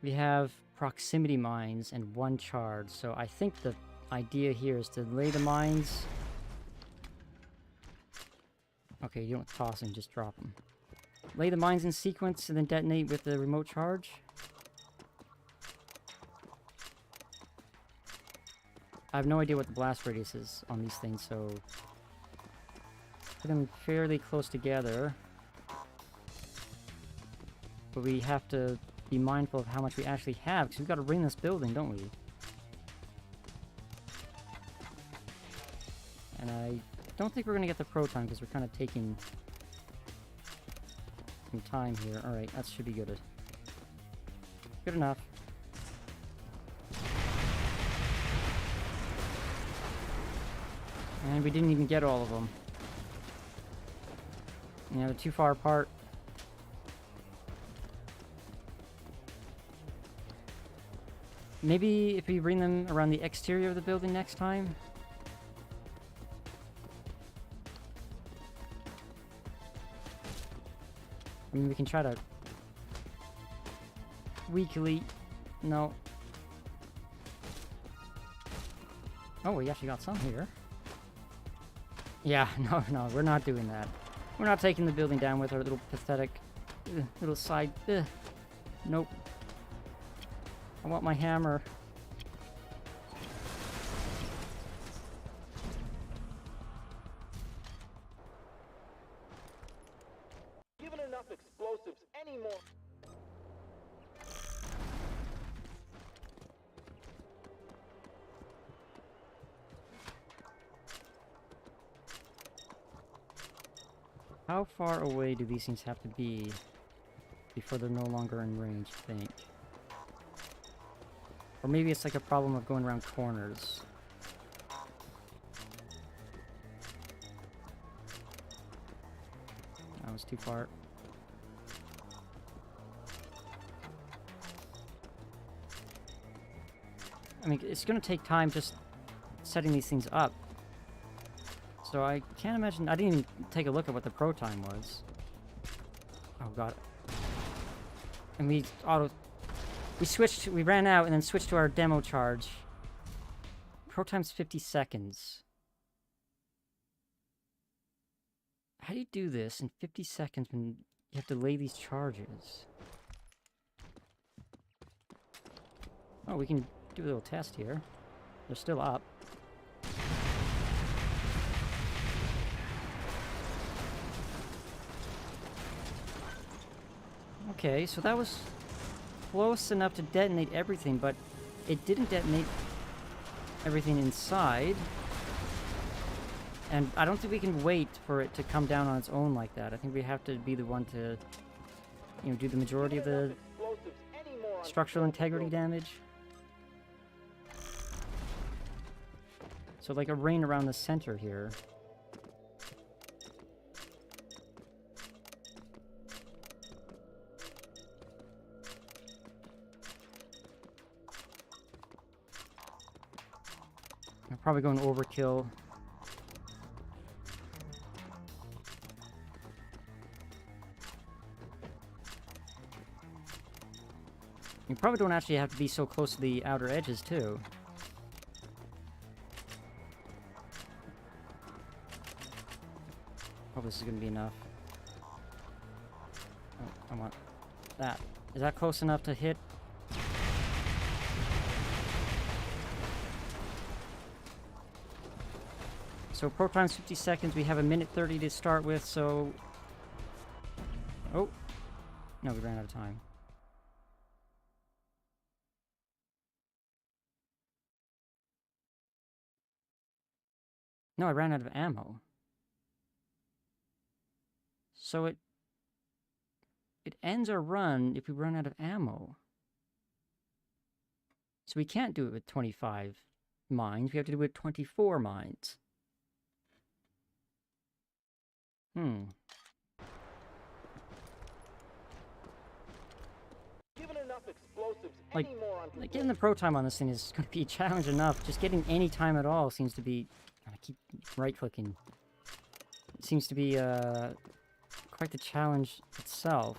We have proximity mines and 1 charge, so I think the idea here is to lay the mines... Okay, you don't toss them, just drop them. Lay the mines in sequence and then detonate with the remote charge. I have no idea what the blast radius is on these things, so... Put them fairly close together. But we have to be mindful of how much we actually have, because we've got to bring this building, don't we? And I don't think we're going to get the proton, because we're kind of taking some time here. Alright, that should be good. Good enough. And we didn't even get all of them. Yeah, they're too far apart. Maybe if we bring them around the exterior of the building next time? I mean, we can try to... weakly... No. Oh, we actually got some here. Yeah, no, we're not doing that. We're not taking the building down with our little pathetic little side... Nope. I want my hammer. Given enough explosives, any more... How far away do these things have to be before they're no longer in range, I think? Or maybe it's like a problem of going around corners. That was too far. I mean, it's going to take time just setting these things up. So I can't imagine... I didn't even take a look at what the pro time was. Oh god. And we switched, we ran out and then switched to our demo charge. Pro time's 50 seconds. How do you do this in 50 seconds when you have to lay these charges? Oh, we can do a little test here. They're still up. Okay, so that was close enough to detonate everything, but it didn't detonate everything inside. And I don't think we can wait for it to come down on its own like that. I think we have to be the one to, you know, do the majority of the structural integrity damage. So like a ring around the center here. I'm probably going overkill. You probably don't actually have to be so close to the outer edges, too. Hope this is going to be enough. Oh, I want that. Is that close enough to hit? So pro time's 50 seconds. We have a minute 30 to start with, so... Oh. No, we ran out of time. No, I ran out of ammo. So it ends our run if we run out of ammo. So we can't do it with 25 mines. We have to do it with 24 mines. Given enough explosives, Like any moron can getting the pro time on this thing is going to be a challenge enough. Just getting any time at all seems to be... I keep right-clicking. It seems to be quite the challenge itself.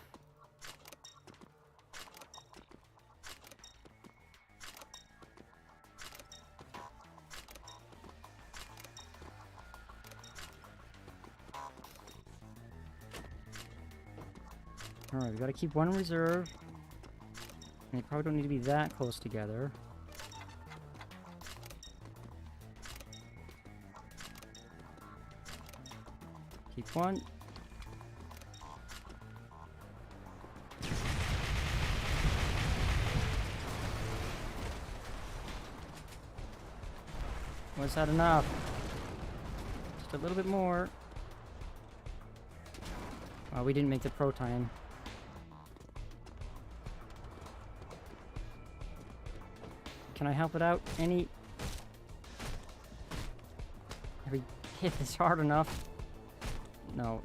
Alright, we gotta keep one in reserve. And they probably don't need to be that close together. Keep one. Was that enough? Just a little bit more. Oh, we didn't make the pro time. Can I help it out? Any... Have we hit this hard enough? No.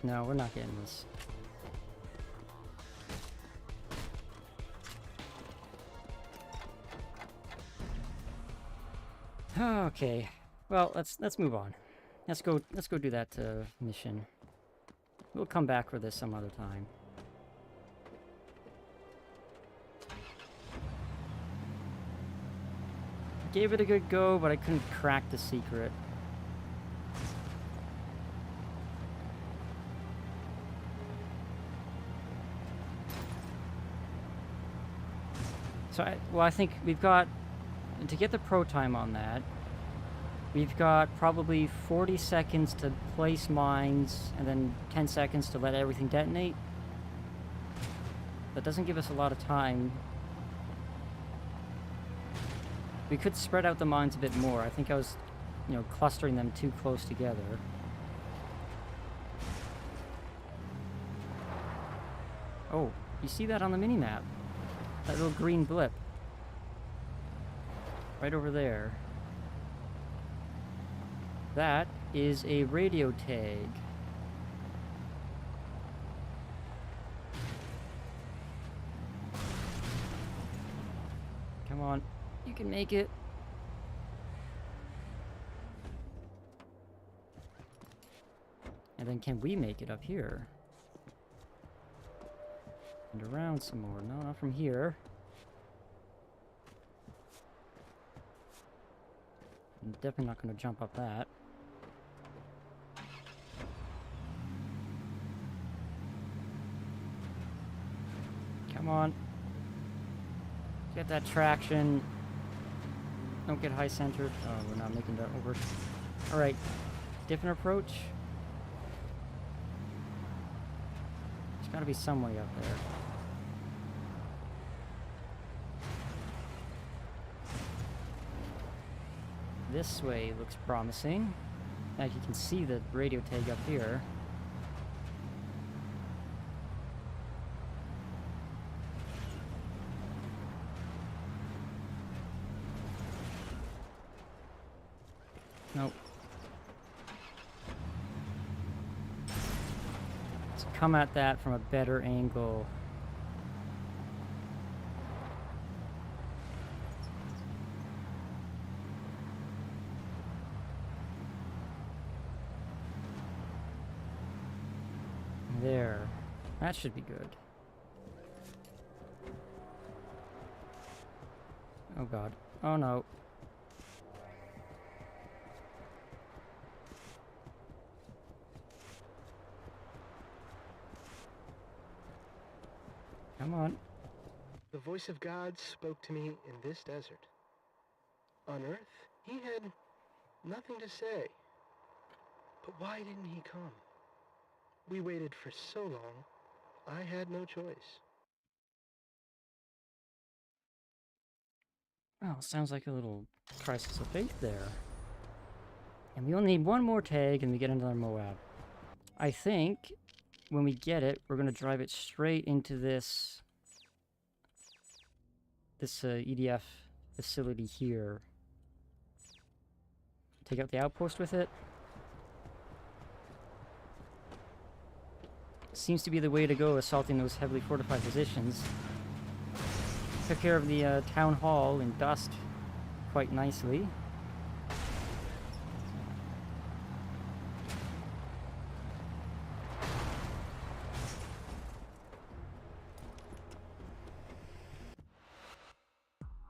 No, we're not getting this. Okay. Well, let's move on. Let's go do that mission. We'll come back for this some other time. Gave it a good go, but I couldn't crack the secret. So, I think we've got... To get the pro time on that, we've got probably 40 seconds to place mines, and then 10 seconds to let everything detonate. That doesn't give us a lot of time. We could spread out the mines a bit more. I think I was, clustering them too close together. Oh, you see that on the mini-map? That little green blip. Right over there. That is a radio tag. Come on, you can make it. And then can we make it up here? And around some more. No, not from here. I'm definitely not going to jump up that. Come on. Get that traction. Don't get high centered. Oh, we're not making that over. Alright. Different approach. There's got to be some way up there. This way looks promising. Now you can see the radio tag up here. Nope. Let's come at that from a better angle. There. That should be good. Oh god. Oh no. Come on. The voice of God spoke to me in this desert. On Earth, he had nothing to say. But why didn't he come? We waited for so long, I had no choice. Oh, sounds like a little crisis of faith there. And we only need one more tag and we get another Moab. I think when we get it, we're going to drive it straight into this EDF facility here. Take out the outpost with it. Seems to be the way to go, assaulting those heavily fortified positions. Took care of the town hall in Dust quite nicely.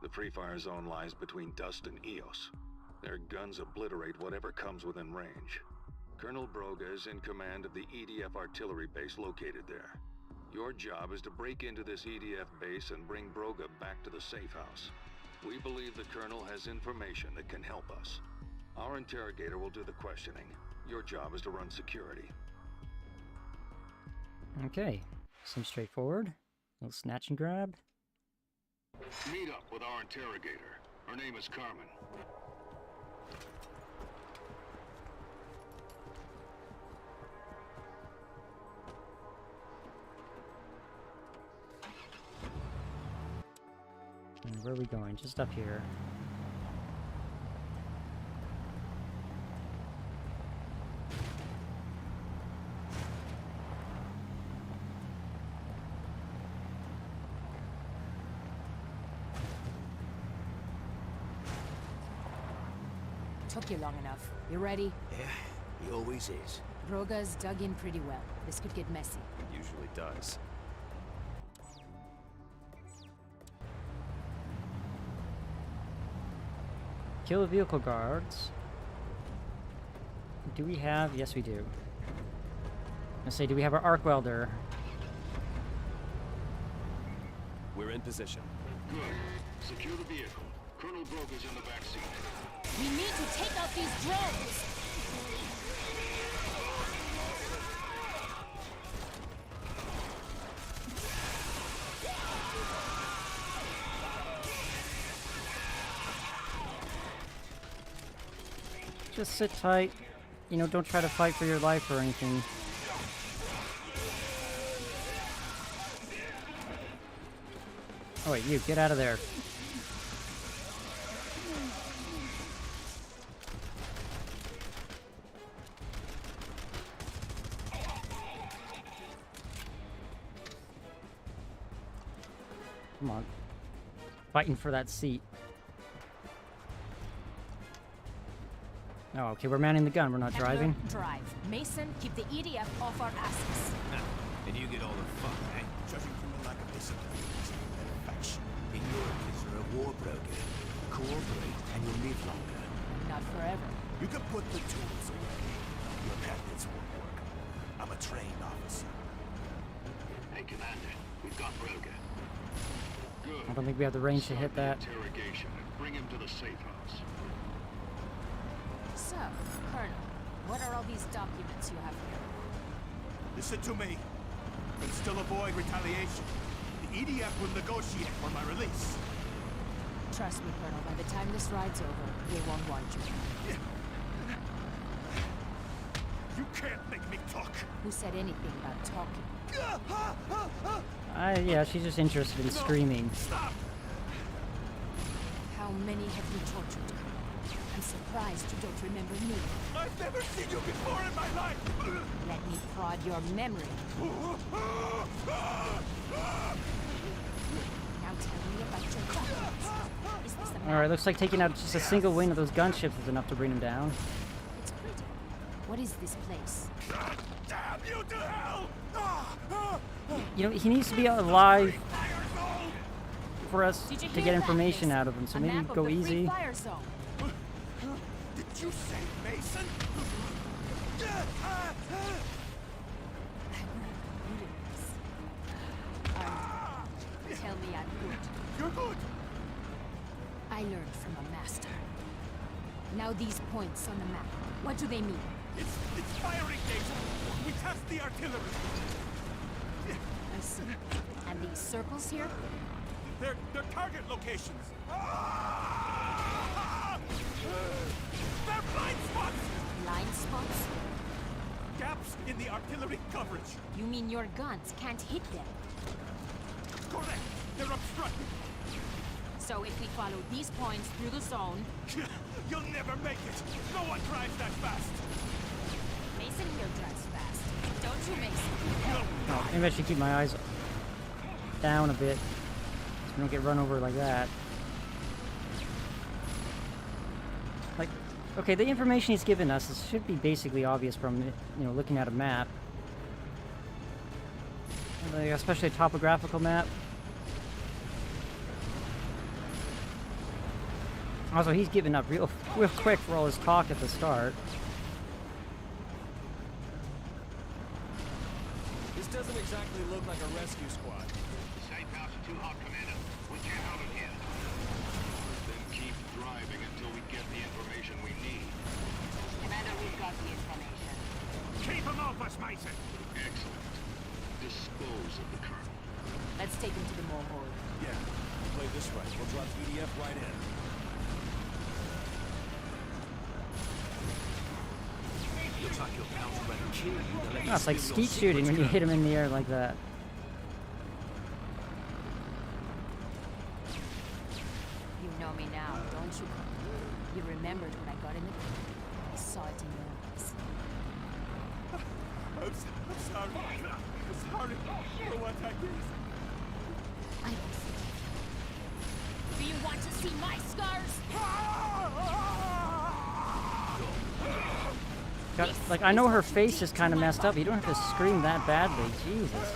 The Free Fire Zone lies between Dust and Eos. Their guns obliterate whatever comes within range. Colonel Broga is in command of the EDF artillery base located there. Your job is to break into this EDF base and bring Broga back to the safe house. We believe the Colonel has information that can help us. Our interrogator will do the questioning. Your job is to run security. Okay, seems straightforward. A little snatch and grab. Meet up with our interrogator. Her name is Carmen. And where are we going? Just up here. Took you long enough. You ready? Yeah, he always is. Broga's dug in pretty well. This could get messy. It usually does. Kill the vehicle guards. Do we have? Yes, we do. Let's say, do we have our arc welder? We're in position. Good. Secure the vehicle. Colonel Broga's in the back seat. We need to take out these drones! Just sit tight. You know, don't try to fight for your life or anything. Oh wait, you, get out of there. Come on. Fighting for that seat. Oh, okay, we're manning the gun, we're not driving. Drive. Mason, keep the EDF off our asses. And you get all the fun, eh? Judging from the lack of discipline, faction. In Europe, it's a war program. Cooperate, and you'll live longer. Not forever. You can put the tools away. Your methods won't work. I'm a trained officer. Hey, Commander, we've got Broga. Good. I don't think we have the range to hit that. Interrogation and bring him to the safe house. So, Colonel, what are all these documents you have here? Listen to me. You can still avoid retaliation. The EDF will negotiate for my release. Trust me, Colonel, by the time this ride's over, they won't want you. You can't make me talk. Who said anything about talking? Yeah, she's just interested in screaming. Stop! How many have you tortured? I'm surprised you don't remember me. I've never seen you before in my life! Let me prod your memory. Now tell me about your weapons. Is this a map? Alright, looks like taking out just a single wing of those gunships is enough to bring them down. It's pretty. What is this place? Damn you to hell! You know, he needs to be alive for us Did you to hear get that, information Mason? out of him, so A maybe map of go the Free easy. Fire Zone. Did you say Mason? Tell me I'm good. You're good! I learned from a master. Now these points on the map, what do they mean? It's firing data! We test the artillery! I see. And these circles here? They're target locations! They're blind spots! Blind spots? Gaps in the artillery coverage! You mean your guns can't hit them? Correct! They're obstructed! So if we follow these points through the zone... You'll never make it! No one drives that fast! Mason here drives fast. Don't you, Mason? Oh, maybe I should keep my eyes down a bit so we don't get run over like that. Like, okay, the information he's given us should be basically obvious from, you know, looking at a map. Like, especially a topographical map. Also, he's giving up real quick for all his talk at the start. This doesn't exactly look like a rescue squad. Safe house too hot, Commander. We'll get out of here. Then keep driving until we get the information we need. Commander, we've got the information. Keep him off us, Mason! Excellent. Dispose of the colonel. Let's take him to the mole hole. Yeah, play this right. We'll drop EDF right in. Looks like your pals are ready to kill you. They'll let you Oh, it's like spill your skeet shooting when you secrets, hit him in the air like that. You know me now, don't you? You remembered when I got in it? I saw it in your eyes. I'm sorry. I'm sorry for what I did. I don't forgive you. Do you want to see my scars? God, like, I know her face is kind of messed up. You don't have to scream that badly. Jesus.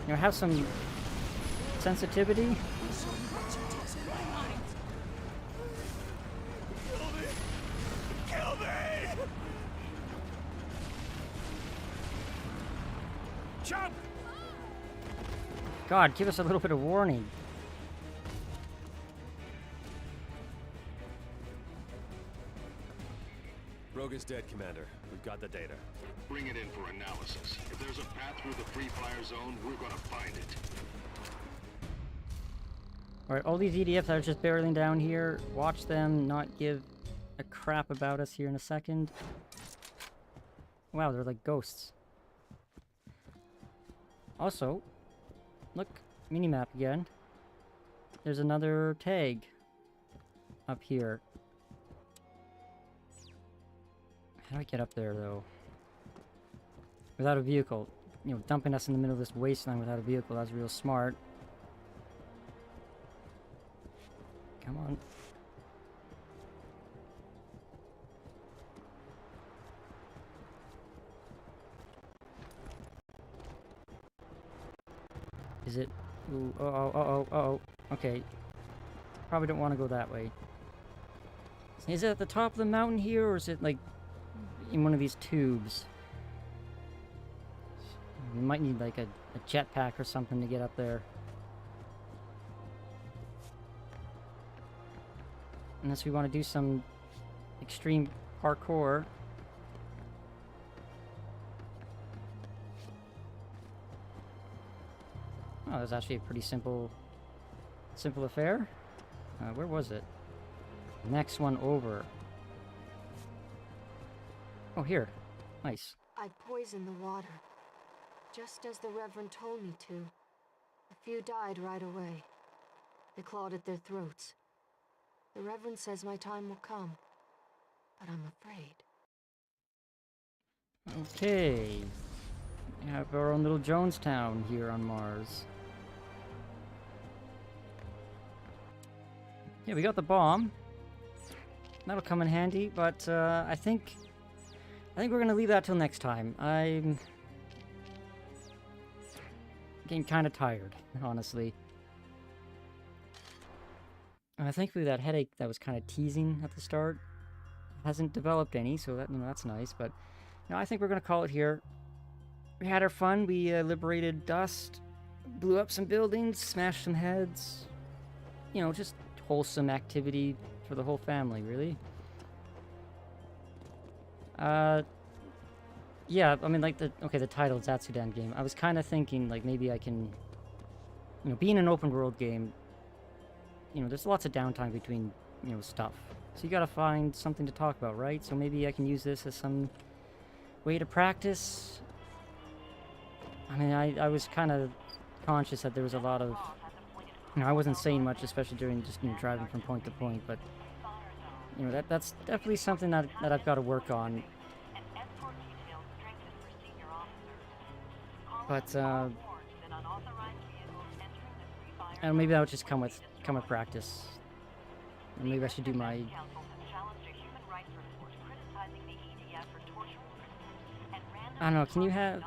You know, have some sensitivity. Kill me! Jump! God, give us a little bit of warning. Rogue is dead, Commander. We've got the data. Bring it in for analysis. If there's a path through the Free Fire Zone, we're gonna find it. Alright, all these EDFs that are just barreling down here, watch them not give a crap about us here in a second. Wow, they're like ghosts. Also, look, minimap again. There's another tag up here. How do I get up there, though? Without a vehicle. You know, dumping us in the middle of this wasteland without a vehicle, that's real smart. Come on. Is it? Ooh, uh-oh. Okay. Probably don't want to go that way. Is it at the top of the mountain here, or is it, like, in one of these tubes? We might need, like, a jetpack or something to get up there. Unless we want to do some extreme parkour. Oh, that's actually a pretty simple affair. Where was it? Next one over. Oh, here. Nice. I poisoned the water, just as the Reverend told me to. A few died right away. They clawed at their throats. The Reverend says my time will come, but I'm afraid. Okay. We have our own little Jonestown here on Mars. Yeah, we got the bomb. That'll come in handy, but I think we're gonna leave that till next time. I'm getting kind of tired, honestly. And I think that headache that was kind of teasing at the start hasn't developed any, so that, you know, that's nice. But no, I think we're gonna call it here. We had our fun. We liberated Dust, blew up some buildings, smashed some heads. You know, just wholesome activity for the whole family, really. Yeah, I mean, like the title Zatsudan game. I was kind of thinking, like, maybe I can, you know, being an open world game, you know, there's lots of downtime between, you know, stuff. So you gotta find something to talk about, right? So maybe I can use this as some way to practice. I mean, I was kind of conscious that there was a lot of, you know, I wasn't saying much, especially during just, you know, driving from point to point, but, you know, that's definitely something that I've got to work on. But, and maybe that would just come with practice. And maybe I should do my... I don't know, can you have...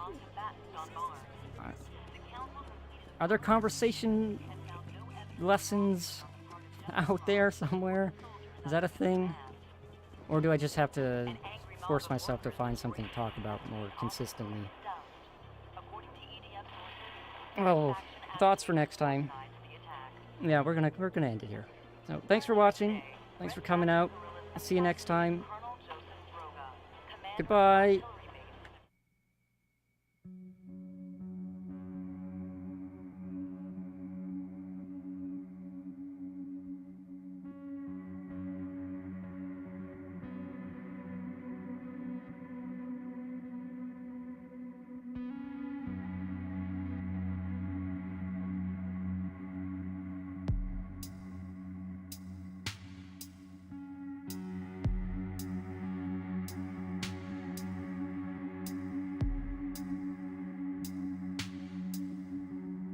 Are there conversation lessons out there somewhere? Is that a thing? Or do I just have to force myself to find something to talk about more consistently? Oh, thoughts for next time. Yeah, we're gonna end it here. So thanks for watching. Thanks for coming out. I'll see you next time. Goodbye.